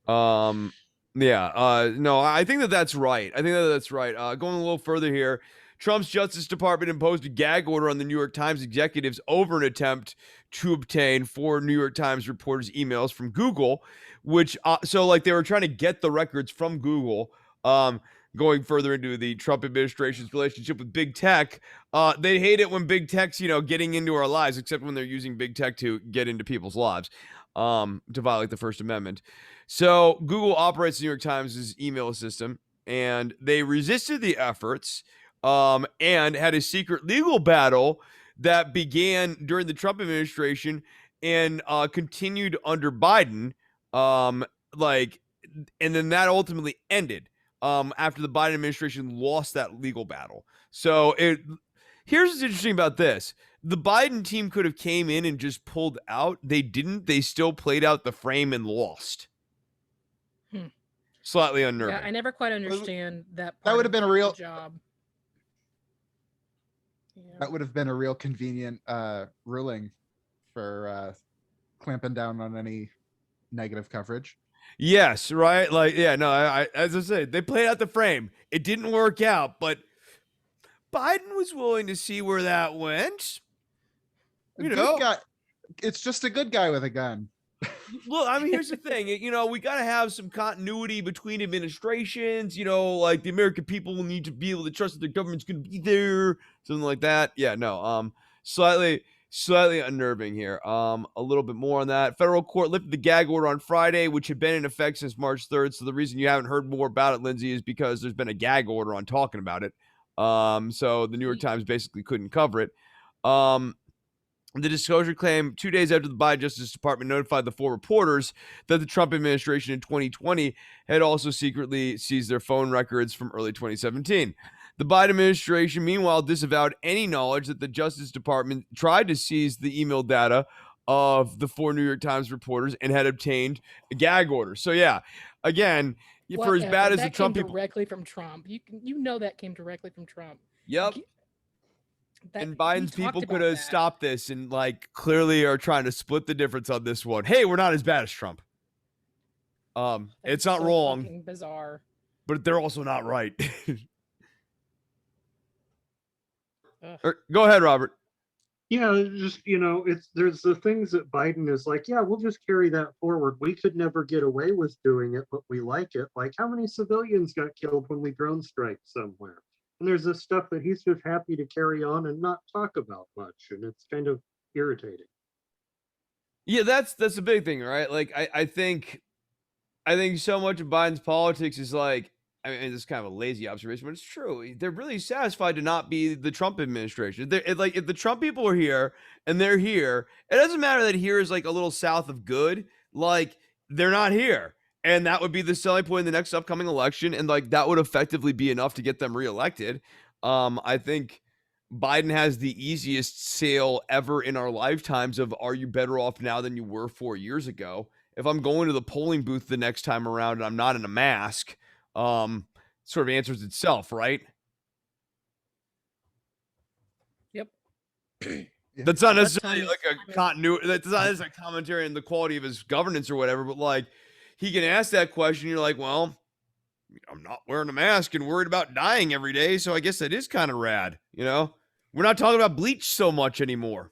No, I think that's right. Going a little further here, Trump's Justice Department imposed a gag order on the New York Times executives over an attempt to obtain 4 New York Times reporters' emails from Google, which, so like they were trying to get the records from Google. Going further into the Trump administration's relationship with big tech, they hate it when big tech's, getting into our lives, except when they're using big tech to get into people's lives, to violate the First Amendment. So Google operates the New York Times' email system, and they resisted the efforts, and had a secret legal battle that began during the Trump administration and continued under Biden, and then that ultimately ended after the Biden administration lost that legal battle. So here's what's interesting about this. The Biden team could have came in and just pulled out. They didn't. They still played out the frame and lost. Slightly unnerving. Yeah, I never quite understand that. That would have been a real job. Yeah. That would have been a real convenient ruling for clamping down on any negative coverage. Yes, right. Like, yeah, no, I as I said, they played out the frame. It didn't work out, but Biden was willing to see where that went. Good guy. It's just a good guy with a gun. Look, I mean, here's the thing. We got to have some continuity between administrations. Like the American people will need to be able to trust that their government's going to be there, something like that. Yeah, no. Slightly unnerving here. A little bit more on that. Federal court lifted the gag order on Friday, which had been in effect since March 3rd. So the reason you haven't heard more about it, Lindsay, is because there's been a gag order on talking about it. So the New York Times basically couldn't cover it. The disclosure claim 2 days after the Biden Justice Department notified the 4 reporters that the Trump administration in 2020 had also secretly seized their phone records from early 2017. The Biden administration, meanwhile, disavowed any knowledge that the Justice Department tried to seize the email data of the 4 New York Times reporters and had obtained a gag order. So, yeah, again, for as bad as the Trump came people. directly from Trump. You know that came directly from Trump. Yep. And Biden's people could have stopped this and clearly are trying to split the difference on this one. Hey, we're not as bad as Trump. It's not so wrong, fucking bizarre. but they're also not right. Go ahead, Robert. Yeah, just there's the things that Biden is like, yeah, we'll just carry that forward. We could never get away with doing it, but we like it. Like, how many civilians got killed when we drone strike somewhere? And there's this stuff that he's just happy to carry on and not talk about much, and it's kind of irritating. Yeah, that's a big thing, right? Like, I think so much of Biden's politics is this is kind of a lazy observation, but it's true. They're really satisfied to not be the Trump administration. If the Trump people are here and they're here, it doesn't matter that here is a little south of good. They're not here. And that would be the selling point in the next upcoming election. And that would effectively be enough to get them reelected. I think Biden has the easiest sale ever in our lifetimes of, are you better off now than you were 4 years ago? If I'm going to the polling booth the next time around and I'm not in a mask, sort of answers itself, right? Yep. That's not necessarily a continuity. That's not as a commentary on the quality of his governance or whatever, but he can ask that question. You're like, well, I'm not wearing a mask and worried about dying every day, so I guess that is kind of rad. We're not talking about bleach so much anymore.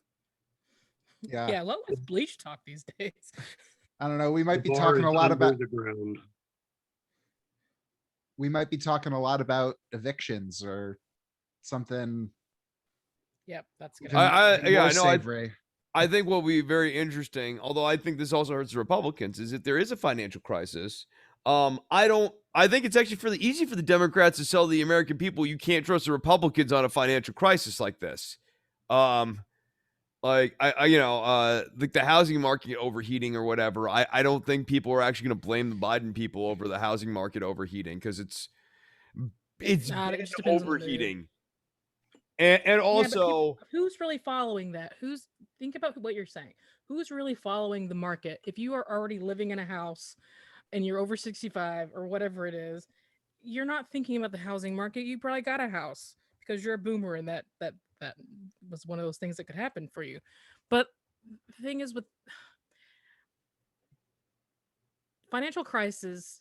Yeah, let's bleach talk these days. I don't know. We might be talking a lot about evictions or something. Yep, that's good. I think what will be very interesting, although I think this also hurts the Republicans, is if there is a financial crisis. I think it's actually fairly easy for the Democrats to sell the American people you can't trust the Republicans on a financial crisis like this. The housing market overheating or whatever. I don't think people are actually going to blame the Biden people over the housing market overheating, because it's overheating. And also, who's really following that? Think about what you're saying. Who's really following the market? If you are already living in a house and you're over 65 or whatever it is, you're not thinking about the housing market. You probably got a house because you're a boomer, and that was one of those things that could happen for you. But the thing is, with financial crises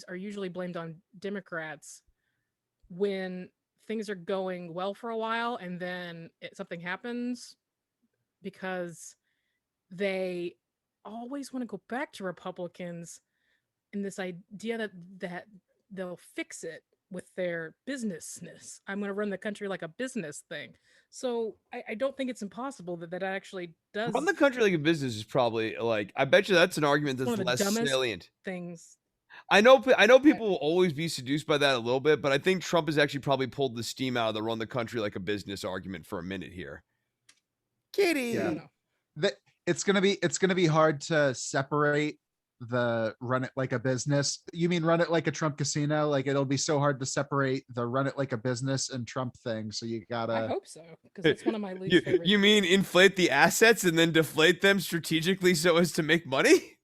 are usually blamed on Democrats when things are going well for a while, and then something happens, because they always want to go back to Republicans in this idea that they'll fix it with their businessness. I'm going to run the country like a business thing. So I don't think it's impossible that actually does. Run the country like a business is probably I bet you that's an argument that's less salient. Things. I know people will always be seduced by that a little bit, but I think Trump has actually probably pulled the steam out of the run the country like a business argument for a minute here. Kitty. Yeah. It's gonna be hard to separate the run it like a business. You mean run it like a Trump casino? It'll be so hard to separate the run it like a business and Trump thing. So you gotta. I hope so, because that's one of my least favorite. You mean inflate the assets and then deflate them strategically so as to make money?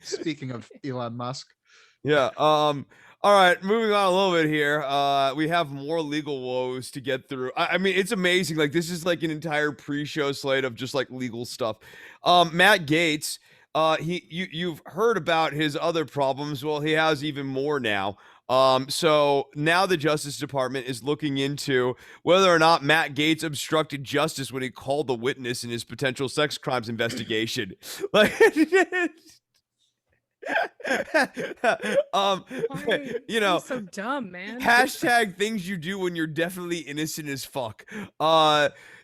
Speaking of Elon Musk. Yeah. All right. Moving on a little bit here. We have more legal woes to get through. I mean, it's amazing. This is an entire pre-show slate of just legal stuff. Matt Gaetz, you've heard about his other problems. Well, he has even more now. So now the Justice Department is looking into whether or not Matt Gaetz obstructed justice when he called the witness in his potential sex crimes investigation. Like, Why? you know, He's so dumb, man. hashtag things you do when you're definitely innocent as fuck.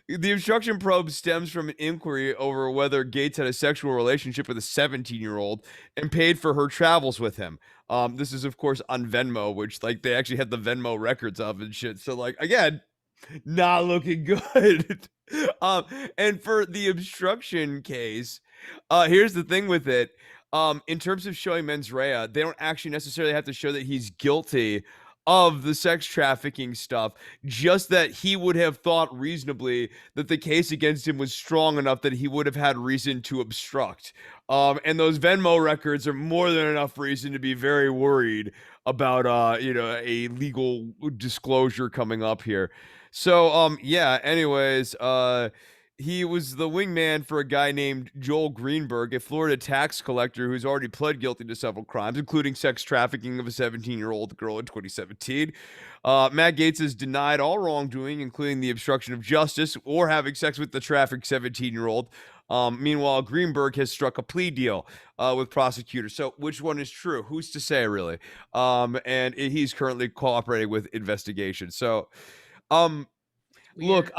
The obstruction probe stems from an inquiry over whether Gates had a sexual relationship with a 17-year-old and paid for her travels with him. This is of course on Venmo, which like they actually had the Venmo records of and shit. So like again, not looking good. And for the obstruction case, here's the thing with it. In terms of showing mens rea, they don't actually necessarily have to show that he's guilty of the sex trafficking stuff, just that he would have thought reasonably that the case against him was strong enough that he would have had reason to obstruct. And those Venmo records are more than enough reason to be very worried about, a legal disclosure coming up here. So, yeah, anyways, he was the wingman for a guy named Joel Greenberg, a Florida tax collector who's already pled guilty to several crimes, including sex trafficking of a 17-year-old girl in 2017. Matt Gaetz has denied all wrongdoing, including the obstruction of justice or having sex with the trafficked 17-year-old. Meanwhile, Greenberg has struck a plea deal with prosecutors. So which one is true? Who's to say, really? And he's currently cooperating with investigation. So, look,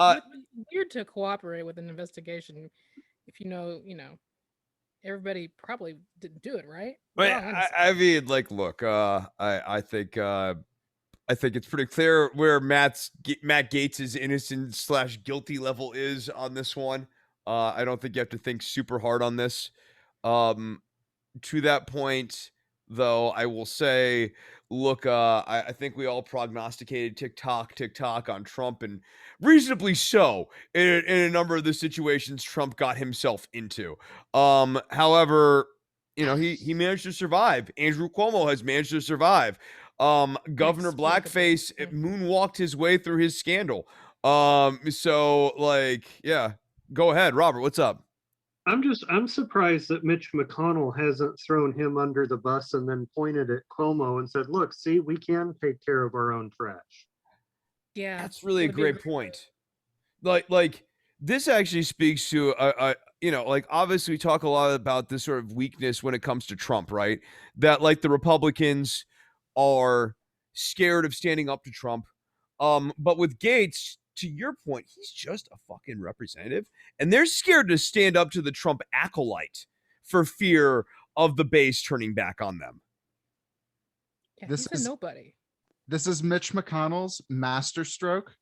weird to cooperate with an investigation if you know, everybody probably didn't do it, right? but We're all innocent. I mean, like, look, I think it's pretty clear where Matt Gaetz's innocent / guilty level is on this one. I don't think you have to think super hard on this. To that point, though, I will say, look, I think we all prognosticated tick-tock on Trump, and reasonably so in a number of the situations Trump got himself into. However, he managed to survive. Andrew Cuomo has managed to survive. Governor Blackface moonwalked his way through his scandal. So like, yeah, go ahead, Robert. What's up? I'm surprised that Mitch McConnell hasn't thrown him under the bus and then pointed at Cuomo and said, look, see, we can take care of our own trash. Yeah, That's really a great point. Like this actually speaks to like obviously we talk a lot about this sort of weakness when it comes to Trump, right? That like the Republicans are scared of standing up to Trump. But with Gaetz, to your point, he's just a fucking representative, and they're scared to stand up to the Trump acolyte for fear of the base turning back on them. Yeah, he's a nobody. This is Mitch McConnell's masterstroke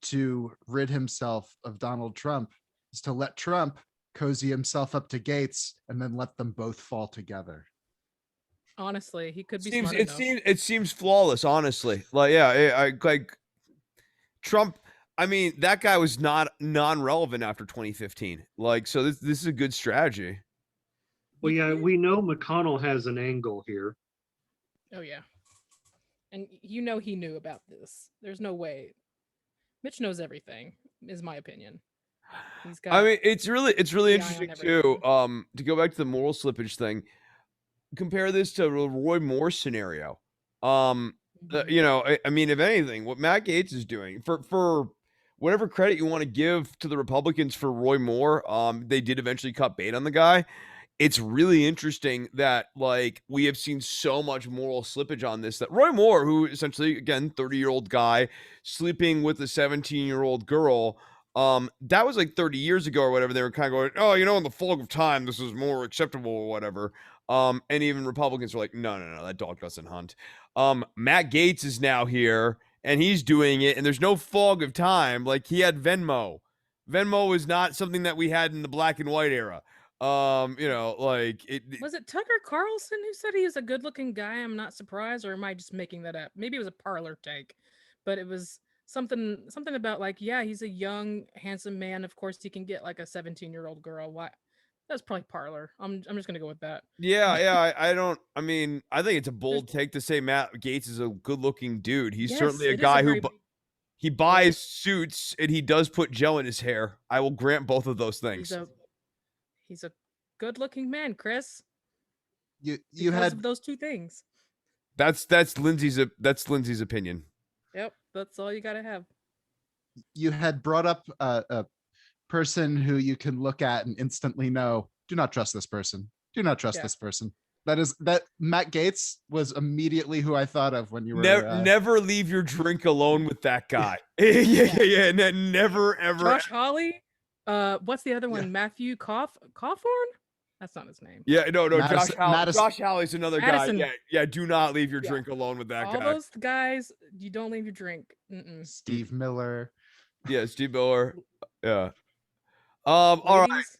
to rid himself of Donald Trump, is to let Trump cozy himself up to Gaetz and then let them both fall together. Honestly, he could be smart enough. It seems flawless, honestly. Like, yeah, I like Trump. I mean, that guy was not non-relevant after 2015. Like, so this is a good strategy. Well, yeah, we know McConnell has an angle here. Oh yeah, and he knew about this. There's no way. Mitch knows everything, is my opinion. He's got. I mean, it's really interesting too. To go back to the moral slippage thing, compare this to the Roy Moore scenario. I mean, if anything, what Matt Gaetz is doing for whatever credit you want to give to the Republicans for Roy Moore, they did eventually cut bait on the guy. It's really interesting that like we have seen so much moral slippage on this, that Roy Moore, who essentially, again, 30-year-old guy sleeping with a 17-year-old girl, that was like 30 years ago or whatever. They were kind of going, oh, in the fog of time, this is more acceptable or whatever. And even Republicans are like, no, that dog doesn't hunt. Matt Gaetz is now here and he's doing it, and there's no fog of time. Like, he had Venmo. Venmo is not something that we had in the black and white era. Like was it Tucker Carlson who said he was a good-looking guy? I'm not surprised, or am I just making that up? Maybe it was a parlor take, but it was something about like, yeah, he's a young, handsome man. Of course, he can get like a 17-year-old girl. Why? That's probably parlor. I'm just gonna go with that. Yeah. I mean, I think it's a bold take to say Matt Gaetz is a good-looking dude. He's certainly a guy who he buys suits and he does put gel in his hair. I will grant both of those things. He's a good-looking man, Chris. You had those two things. That's Lindsay's opinion. Yep, that's all you gotta have. You had brought up a person who you can look at and instantly know, do not trust this person. Do not trust Yeah. this person. That Matt Gaetz was immediately who I thought of when you were Never leave your drink alone with that guy. yeah. Never ever. Josh Hawley. What's the other one? Matthew Cawthorn? That's not his name. Yeah, no. Madison- Josh Hawley's another Madison. guy. Yeah. Do not leave your Yeah. drink alone with that All guy. those guys, you don't leave your drink. Steve Miller, Yeah, Steve Miller. Yeah. All right. Ladies,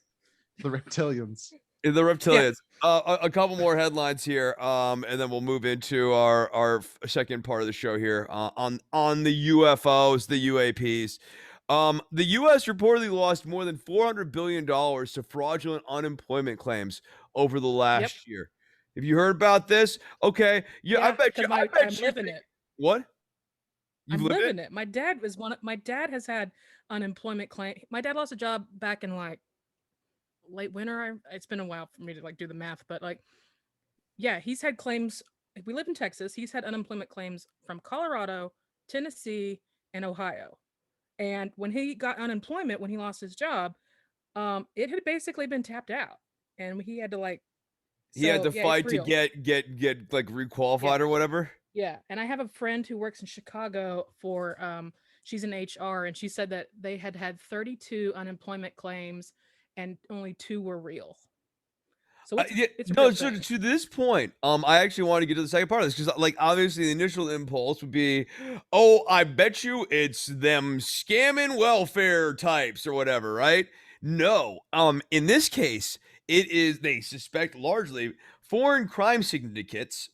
the reptilians. The reptilians. A couple more headlines here, and then we'll move into our second part of the show here on the UFOs, the UAPs. The U.S. reportedly lost more than $400 billion to fraudulent unemployment claims over the last year. Have you heard about this? Okay. Yeah, I bet you. I'm living it. What? I'm living it. My dad has had unemployment claim. My dad lost a job back in like late winter. It's been a while for me to like do the math, but like, yeah, he's had claims. We live in Texas. He's had unemployment claims from Colorado, Tennessee, and Ohio. And when he got unemployment, when he lost his job, it had basically been tapped out, and he had to like. He had to fight to get like requalified or whatever. Yeah, and I have a friend who works in Chicago for she's in HR, and she said that they had 32 unemployment claims and only 2 were real. So to this point, I actually want to get to the second part of this because, like, obviously the initial impulse would be, oh, I bet you it's them scamming welfare types or whatever, right? No, in this case, it is they suspect largely foreign crime syndicates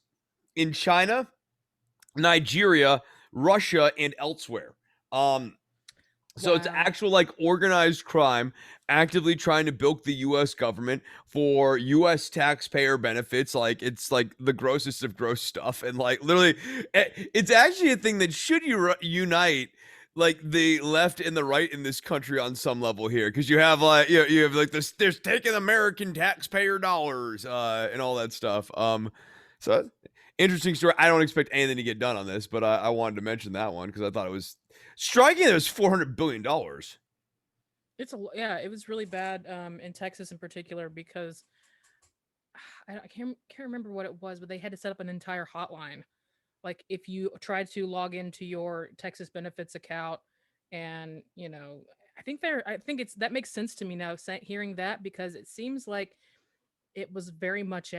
in China, Nigeria, Russia, and elsewhere. So it's actual like organized crime actively trying to bilk the U.S. government for U.S. taxpayer benefits. Like it's like the grossest of gross stuff. And like literally, it's actually a thing that should unite like the left and the right in this country on some level here. Because you have like, you have like this, there's taking American taxpayer dollars and all that stuff. So interesting story. I don't expect anything to get done on this, but I wanted to mention that one because I thought it was striking. It was $400 billion. It was really bad in Texas in particular because I can't remember what it was, but they had to set up an entire hotline. Like if you tried to log into your Texas benefits account, and I think that makes sense to me now hearing that, because it seems like it was very much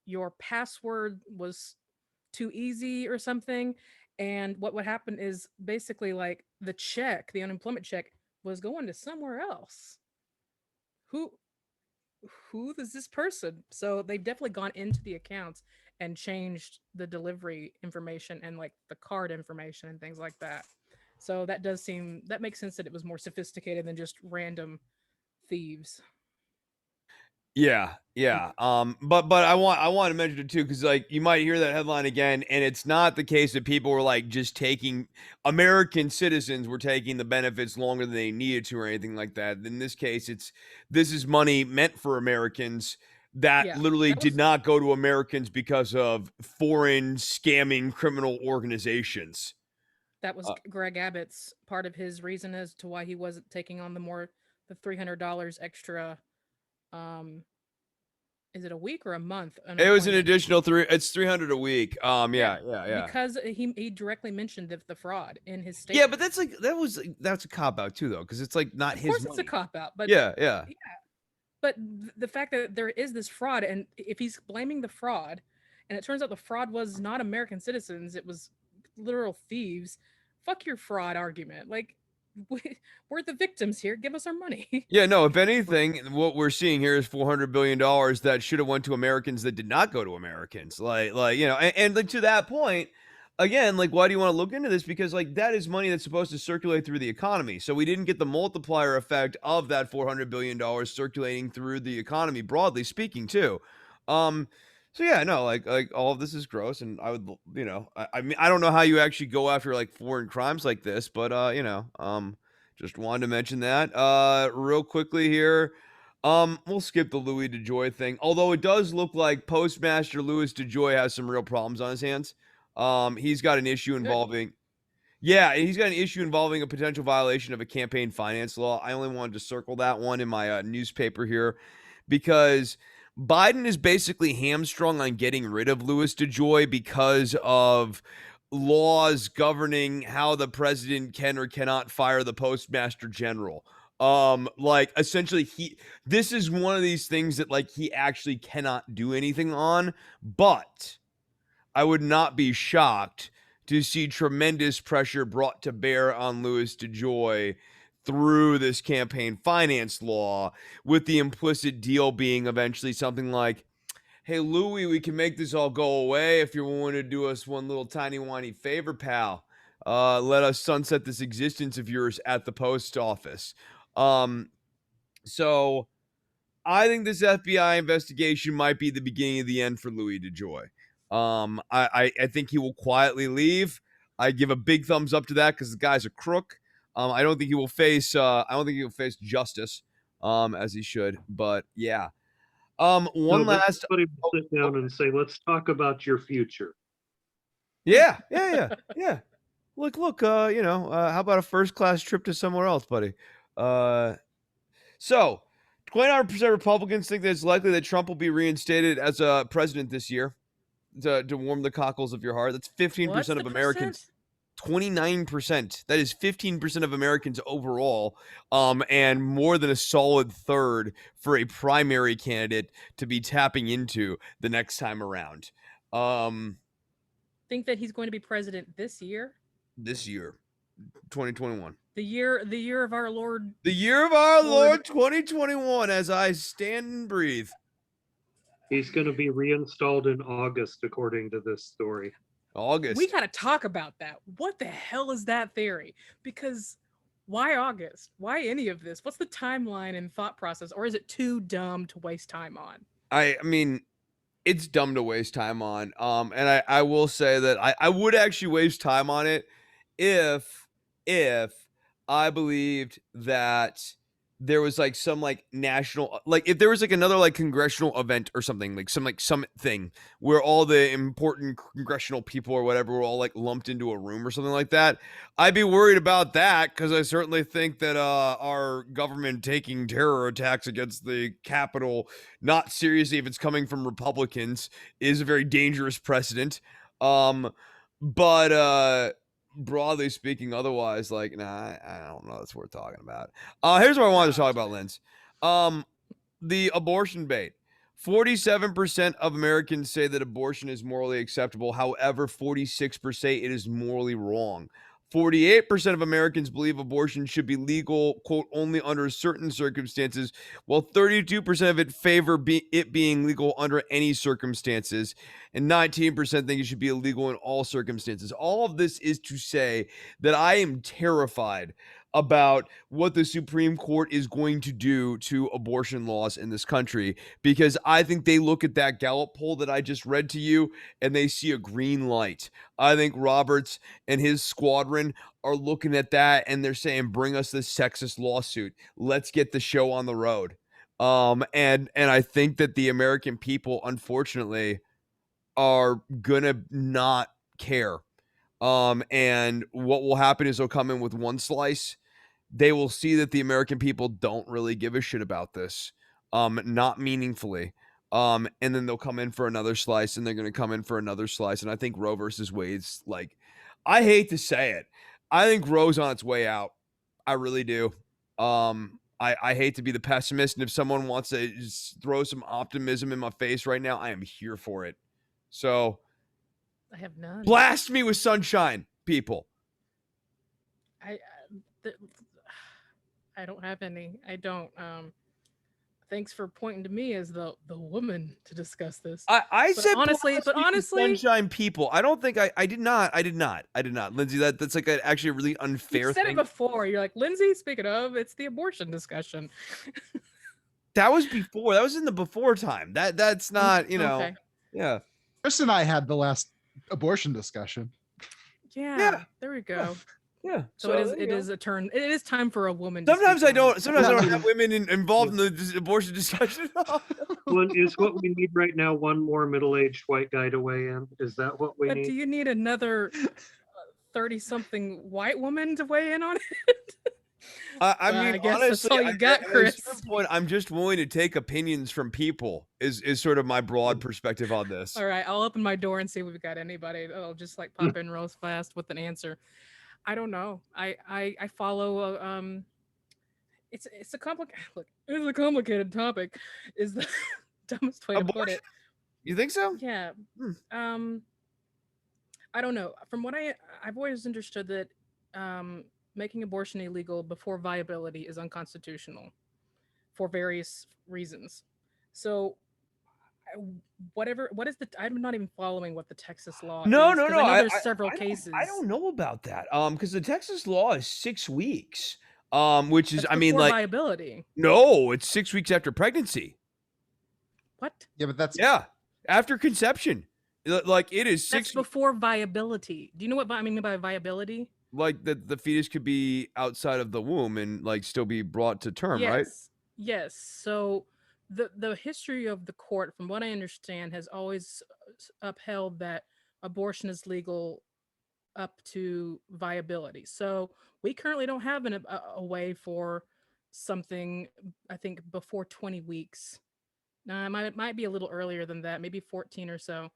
your password was too easy or something. And what would happen is basically like the unemployment check was going to somewhere else. Who is this person? So they've definitely gone into the accounts and changed the delivery information and like the card information and things like that. So that makes sense that it was more sophisticated than just random thieves. Yeah. But I want to mention it too, because like you might hear that headline again, and it's not the case that people were like just taking American citizens were taking the benefits longer than they needed to or anything like that. In this case, this is money meant for Americans that literally did not go to Americans because of foreign scamming criminal organizations. That was Greg Abbott's part of his reason as to why he wasn't taking on the $300 extra. Is it a week or a month? It was an additional it's $300 a week. Yeah. Because he directly mentioned the fraud in his statement. Yeah, but that's a cop out too, though, because it's like not his money. Of course, it's a cop out, but yeah. But the fact that there is this fraud, and if he's blaming the fraud, and it turns out the fraud was not American citizens, it was literal thieves. Fuck your fraud argument. Like, we're the victims here. Give us our money. Yeah, no, if anything, what we're seeing here is $400 billion that should have went to Americans that did not go to Americans. Like and like to that point, again, like, why do you want to look into this? Because like that is money that's supposed to circulate through the economy. So we didn't get the multiplier effect of that $400 billion circulating through the economy, broadly speaking, too. So yeah, no, like all of this is gross, and I would, I mean, I don't know how you actually go after like foreign crimes like this, but just wanted to mention that real quickly here. We'll skip the Louis DeJoy thing, although it does look like Postmaster Louis DeJoy has some real problems on his hands. He's got an issue involving, yeah, he's got an issue involving a potential violation of a campaign finance law. I only wanted to circle that one in my newspaper here because Biden is basically hamstrung on getting rid of Louis DeJoy because of laws governing how the president can or cannot fire the postmaster general. Like essentially this is one of these things that like he actually cannot do anything on, but I would not be shocked to see tremendous pressure brought to bear on Louis DeJoy through this campaign finance law, with the implicit deal being eventually something like, hey, Louis, we can make this all go away if you're willing to do us one little tiny whiny favor, pal. Let us sunset this existence of yours at the post office. So I think this FBI investigation might be the beginning of the end for Louis DeJoy. I think he will quietly leave. I give a big thumbs up to that because the guy's a crook. I don't think he will face justice, as he should. But yeah. One No, but last. somebody will sit down and say, let's talk about your future. Yeah. Look. How about a first-class trip to somewhere else, buddy? So 29% of Republicans think that it's likely that Trump will be reinstated as a president this year. To warm the cockles of your heart. That's 15% of Americans. 29%. That is 15% of Americans overall, and more than a solid third for a primary candidate to be tapping into the next time around. Think that he's going to be president this year? This year, 2021. The year of our Lord. The year of our Lord 2021, as I stand and breathe. He's going to be reinstalled in August, according to this story. August. We got to talk about that. What the hell is that theory? Because why August? Why any of this? What's the timeline and thought process? Or is it too dumb to waste time on? I mean, it's dumb to waste time on. And I will say that I would actually waste time on it if I believed that there was like some like national, like if there was like another like congressional event or something, like some summit thing where all the important congressional people or whatever were all like lumped into a room or something like that, I'd be worried about that, because I certainly think that our government taking terror attacks against the Capitol not seriously if it's coming from Republicans is a very dangerous precedent. But broadly speaking, otherwise, like, nah, I don't know that's worth talking about. Here's what I wanted to talk about, Linz. The abortion bait. 47% of Americans say that abortion is morally acceptable. However, 46% it is morally wrong. 48% of Americans believe abortion should be legal, quote, only under certain circumstances, while 32% of it favor it being legal under any circumstances, and 19% think it should be illegal in all circumstances. All of this is to say that I am terrified about what the Supreme Court is going to do to abortion laws in this country, because I think they look at that Gallup poll that I just read to you and they see a green light. I think Roberts and his squadron are looking at that and they're saying, bring us this sexist lawsuit. Let's get the show on the road. And I think that the American people, unfortunately, are gonna not care. And what will happen is they'll come in with one slice. They will see that the American people don't really give a shit about this, not meaningfully. And then they'll come in for another slice, and they're going to come in for another slice. And I think Roe versus Wade's, like, I hate to say it, I think Roe's on its way out. I really do. I hate to be the pessimist, and if someone wants to just throw some optimism in my face right now, I am here for it. So I have none. Blast me with sunshine, people. I don't have any. I don't. Thanks for pointing to me as the woman to discuss this. I said honestly, sunshine people. I don't think I did not. Lindsay, that's like actually a really unfair you said thing. it before. You're like, Lindsay, speaking of, it's the abortion discussion. That was before. That was in the before time. That's not, Okay. Yeah. Chris and I had the last abortion discussion. Yeah. There we go. Yeah. So it is. there you It go. is a turn. It is time for a woman. To Sometimes speak I don't. on. Sometimes I Well, don't have women involved in the abortion discussion. One is what we need right now. One more middle-aged white guy to weigh in. Is that what we But do need? you need another 30-something white woman to weigh in on it? I Well, mean, I guess that's honestly, all you got, at a Chris. certain point, I'm just willing to take opinions from people. Is sort of my broad perspective on this. All right, I'll open my door and see if we've got anybody that'll just like pop in real fast with an answer. I don't know. I follow. It's a complicated look. It's a complicated topic. Is the dumbest way to put Abortion? it. You think so? Yeah. Hmm. I don't know. From what I've always understood that making abortion illegal before viability is unconstitutional for various reasons. So whatever, what is the? I'm not even following what the Texas law No, is no, because no. I know I, there's several cases. I don't know about that. Because the Texas law is 6 weeks. Which is, That's I mean, before like, viability. no, it's 6 weeks after pregnancy. What? Yeah, but that's Yeah, after conception. Like it is That's 6. before viability. Do you know what I mean by viability? Like the fetus could be outside of the womb and like still be brought to term, right? Yes. So the history of the court, from what I understand, has always upheld that abortion is legal up to viability. So we currently don't have a way for something, I think, before 20 weeks. Now, it might be a little earlier than that, maybe 14 or so,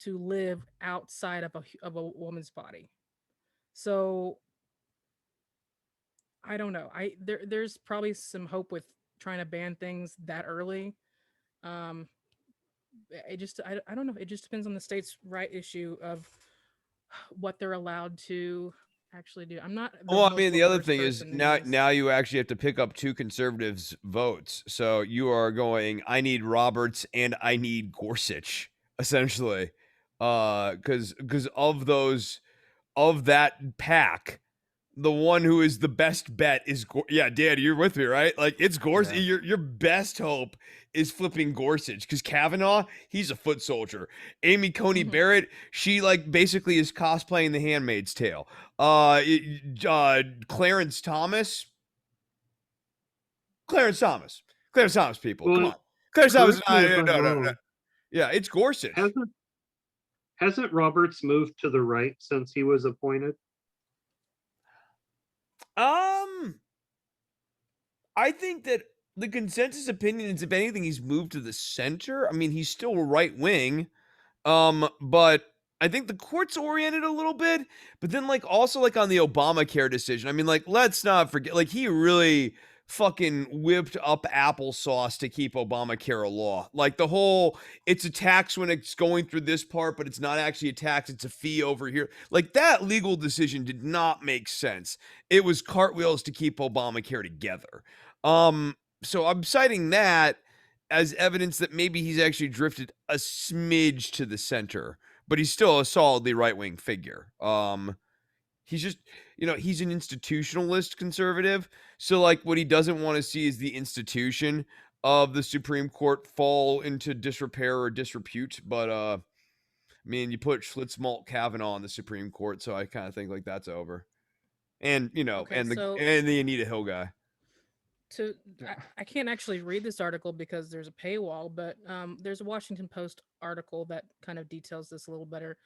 to live outside of a woman's body. So I don't know. There's probably some hope with trying to ban things that early. Um, I don't know. It just depends on the state's right issue of what they're allowed to actually do. I'm not the Well, I most mean, the other well-versed thing is person in now this. you actually have to pick up 2 conservatives' votes. So you are going, I need Roberts and I need Gorsuch, essentially. Because of that pack, the one who is the best bet is yeah, Dad, you're with me, right? Like it's Gorsuch. Yeah. Your best hope is flipping Gorsuch because Kavanaugh, he's a foot soldier. Amy Coney Mhm. Barrett, she like basically is cosplaying The Handmaid's Tale. Clarence Thomas, people, come Well, on, Clarence Thomas. correct me if I'm No, wrong. yeah, it's Gorsuch. Hasn't Roberts moved to the right since he was appointed? I think that the consensus opinion is, if anything, he's moved to the center. I mean, he's still right wing, but I think the court's oriented a little bit. But then, like, also like on the Obamacare decision, I mean, like, let's not forget, like, he really fucking whipped up applesauce to keep Obamacare a law. Like the whole, it's a tax when it's going through this part, but it's not actually a tax; it's a fee over here. Like that legal decision did not make sense. It was cartwheels to keep Obamacare together. So I'm citing that as evidence that maybe he's actually drifted a smidge to the center, but he's still a solidly right-wing figure. He's just, he's an institutionalist conservative. So like what he doesn't want to see is the institution of the Supreme Court fall into disrepair or disrepute. But I mean, you put Schlitzmalt Kavanaugh on the Supreme Court, so I kind of think like that's over. And Okay, and so the Anita Hill guy. I can't actually read this article because there's a paywall, but there's a Washington Post article that kind of details this a little better.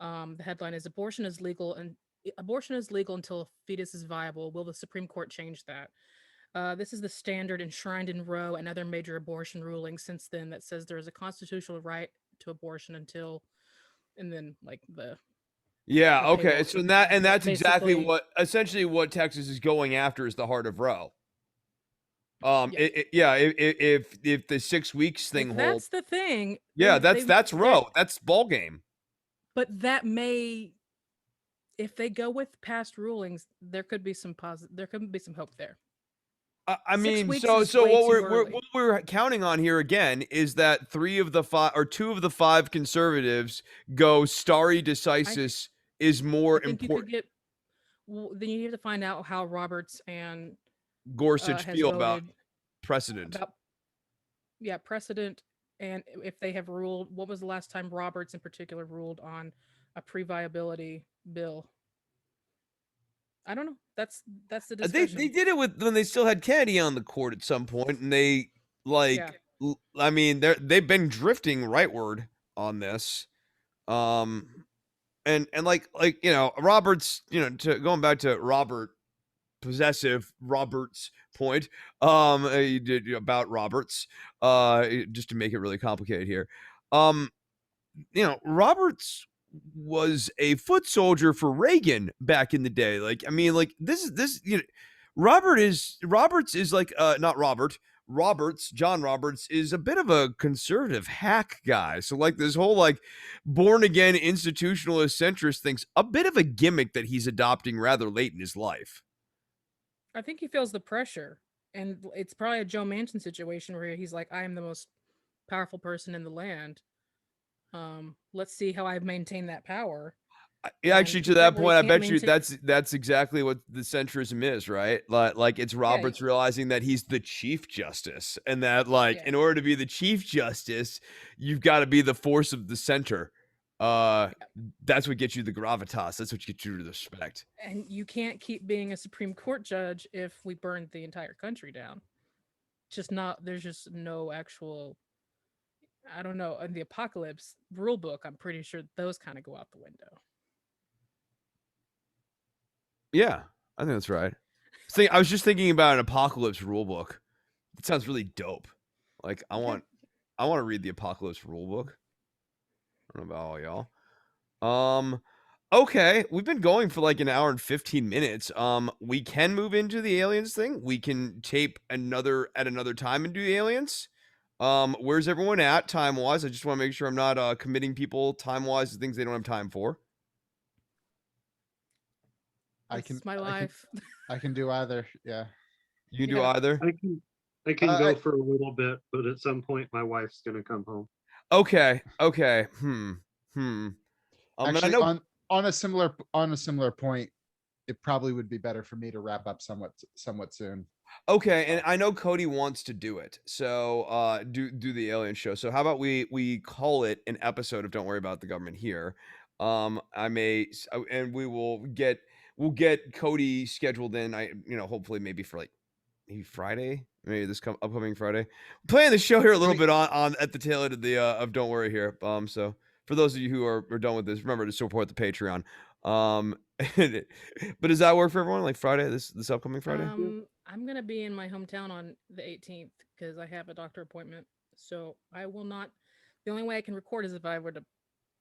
The headline is abortion is legal until a fetus is viable. Will the Supreme Court change that? This is the standard enshrined in Roe and other major abortion rulings since then that says there is a constitutional right to abortion until, and then like Yeah, the okay. paywall So that's exactly basically essentially what Texas is going after is the heart of Roe. yeah. If the 6 weeks thing If holds, that's the thing, yeah, then that's Roe. That's ball game. but that may, if they go with past rulings, there could be some hope there. I 6 mean, weeks so is way what too early. we're counting on here again is that 3 of the 5 or 2 of the 5 conservatives go stare decisis is more I think you important. could get. Well, then you have to find out how Roberts and Gorsuch has feel about voted precedent. about precedent, and if they have ruled. What was the last time Roberts in particular ruled on a pre-viability bill? I don't know. That's the They discussion. did it with when they still had Kennedy on the court at some point, and they like I mean they've been drifting rightward on this. And like you know Roberts, you know, going back to possessive Roberts point, you did about Roberts, just to make it really complicated here. You know, Roberts was a foot soldier for Reagan back in the day. Like, I mean, like this, you know, Roberts is like not Robert. John Roberts is a bit of a conservative hack guy. So like this whole like born again institutionalist centrist thing's a bit of a gimmick that he's adopting rather late in his life. I think he feels the pressure, and it's probably a Joe Manchin situation where he's like, I am the most powerful person in the land. Let's see how I maintain that power. Yeah, And actually, he to that really point, I can't bet you maintain- that's exactly what the centrism is, right? Like it's Roberts realizing that he's the chief justice, and that like in order to be the chief justice, you've got to be the force of the center. That's what gets you the gravitas. That's what gets you the respect. And you can't keep being a Supreme Court judge if we burned the entire country down. Just not. There's just no actual. I don't know. In the apocalypse rule book, I'm pretty sure those kind of go out the window. Yeah, I think that's right. I was just thinking about an apocalypse rule book. It sounds really dope. Like I want to read the apocalypse rule book. I don't know about all y'all. Okay, we've been going for like an hour and 15 minutes. We can move into the aliens thing. We can tape at another time and do the aliens. Where's everyone at time wise? I just want to make sure I'm not committing people time wise to things they don't have time for. It's my life. I can do either. Yeah. You can do either. I can go for a little bit, but at some point my wife's gonna come home. Okay. Actually, on a similar point, it probably would be better for me to wrap up somewhat soon. Okay, and I know Cody wants to do it, so do the alien show. So how about we call it an episode of Don't Worry About the Government here. And we'll get Cody scheduled in. Hopefully maybe for like maybe Friday, maybe this upcoming Friday. We're playing the show here a little bit on at the tail end of the of Don't Worry here. So for those of you who are done with this, remember to support the Patreon. But does that work for everyone? Like Friday, this upcoming Friday? I'm gonna be in my hometown on the 18th because I have a doctor appointment. So I will not. The only way I can record is if I were to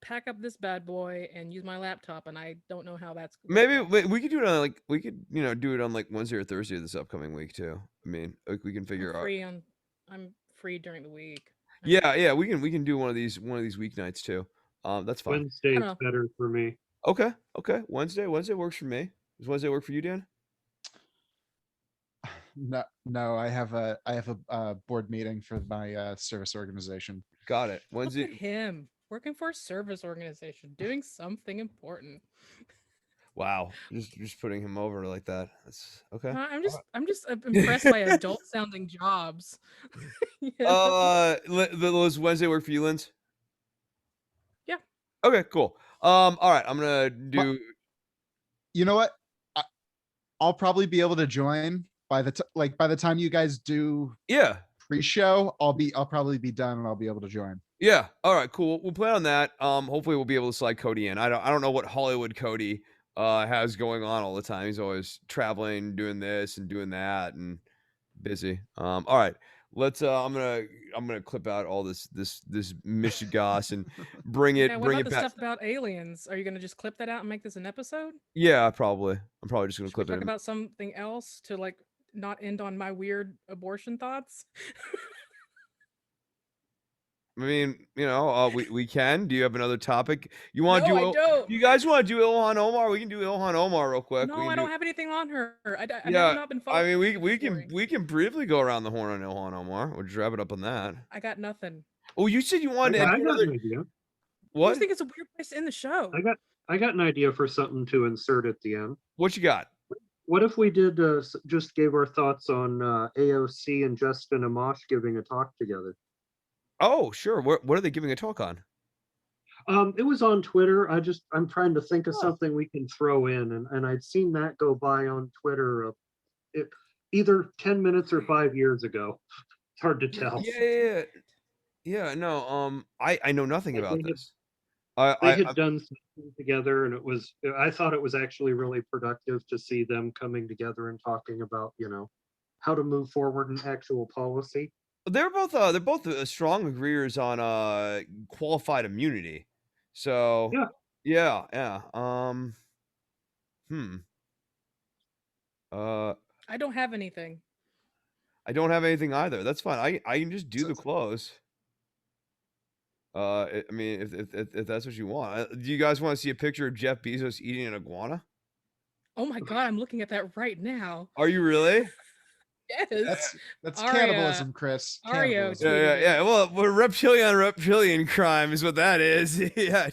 pack up this bad boy and use my laptop, and I don't know how that's. Maybe we could do it on do it on like Wednesday or Thursday this upcoming week too. I mean, like we can figure out. I'm free during the week. Yeah, we can do one of these weeknights too. That's fine. Wednesday's better for me. Okay. Wednesday works for me. Does Wednesday work for you, Dan? No, I have a board meeting for my service organization. Got it. Wednesday. Look at him working for a service organization, doing something important. Wow, just putting him over like that. That's okay. I'm just impressed by adult sounding jobs. Does Wednesday work for you, Lindsay? Yeah. Okay, cool. All right, I'm gonna do. You know what? I'll probably be able to join by the time you guys do. Yeah. Pre-show, I'll probably be done and I'll be able to join. Yeah. All right. Cool. We'll plan on that. Hopefully we'll be able to slide Cody in. I don't know what Hollywood Cody has going on all the time. He's always traveling, doing this and doing that, and busy. All right. Let's. I'm gonna clip out all this Michigas and bring it. What bring about it the back. stuff about aliens? Are you gonna just clip that out and make this an episode? Yeah, probably. I'm probably just gonna clip we it. Talk about something else to like not end on my weird abortion thoughts. I mean, we can. Do you have another topic you want to do? I don't. You guys want to do Ilhan Omar? We can do Ilhan Omar real quick. No, I don't have anything on her. I have not been following. I mean, we can briefly go around the horn on Ilhan Omar. We'll just wrap it up on that. I got nothing. Oh, you said you wanted. I got an idea. What? I think it's a weird place to end the show. I got an idea for something to insert at the end. What you got? What if we did just gave our thoughts on AOC and Justin Amash giving a talk together? Oh, sure. What are they giving a talk on? It was on Twitter. I'm trying to think of Oh. something we can throw in, and I'd seen that go by on Twitter it, either 10 minutes or 5 years ago. It's hard to tell. Yeah. No, I know nothing Like, about they had- this. They I had done something together, and I thought it was actually really productive to see them coming together and talking about, how to move forward in actual policy. they're both strong agreeers on qualified immunity. So yeah. Hmm. I don't have anything. I don't have anything either. That's fine. I can just do the close. I mean, if that's what you want. Do you guys want to see a picture of Jeff Bezos eating an iguana? Oh my god, I'm looking at that right now. Are you really? Yes. That's Aria- cannibalism, Chris. Aria Cannibalism. tweeted it. Yeah. Well, reptilian crime is what that is. Yeah.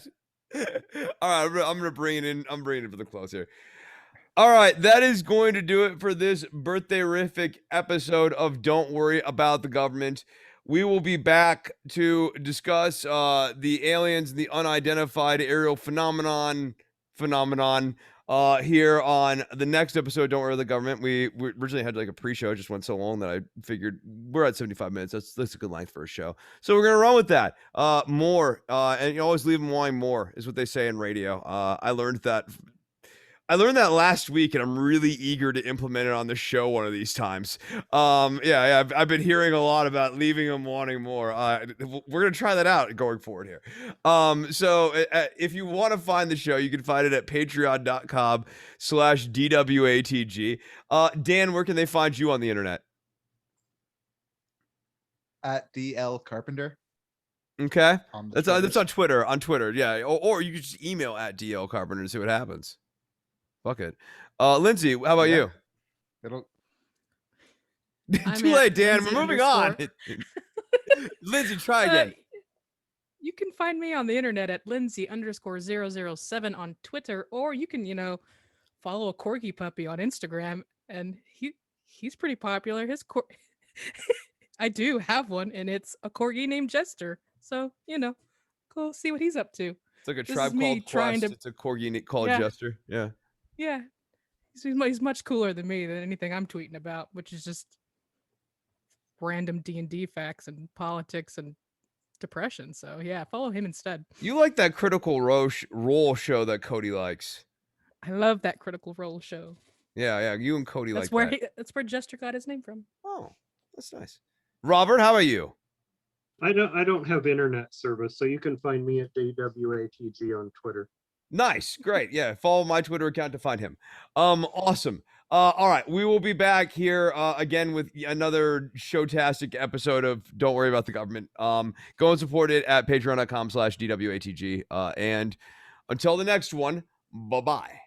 All right, I'm gonna bring it in. I'm bringing it for the close here. All right, that is going to do it for this birthday-rific episode of Don't Worry About the Government. We will be back to discuss the aliens and the unidentified aerial phenomenon here on the next episode. Don't Worry About the Government. We originally had like a pre-show, it just went so long that I figured we're at 75 minutes. That's a good length for a show. So we're gonna run with that. More and you always leave them wanting more is what they say in radio. I learned that last week, and I'm really eager to implement it on the show one of these times. I've been hearing a lot about leaving them wanting more. We're gonna try that out going forward here. So if you want to find the show, you can find it at patreon.com/DWATG. Dan, where can they find you on the internet? At DL Carpenter. Okay, On the that's on Twitters. Twitter. Yeah, or you can just email at DL Carpenter and see what happens. Fuck it. Lindsay, how about Yeah. you? It'll I'm Too at late, Dan. Lindsay We're moving on. _ Lindsay, try again. You can find me on the internet at Lindsay_007 on Twitter, or you can, follow a corgi puppy on Instagram, and he's pretty popular. I do have one, and it's a corgi named Jester. So, go see what he's up to. It's like a This is Tribe me Called trying Quest. to- It's a corgi called Yeah. Jester. Yeah. Yeah. He's much cooler than me, than anything I'm tweeting about, which is just random D&D facts and politics and depression. So, yeah, follow him instead. You like that Critical Role show that Cody likes. I love that Critical Role show. Yeah. You and Cody That's like that. that's where Jester got his name from. Oh, that's nice. Robert, how about you? I don't have internet service, so you can find me at DWATG on Twitter. Nice. Great. Yeah. Follow my Twitter account to find him. Awesome. All right. We will be back here again with another showtastic episode of Don't Worry About the Government. Go and support it at patreon.com/DWATG. And until the next one, bye-bye.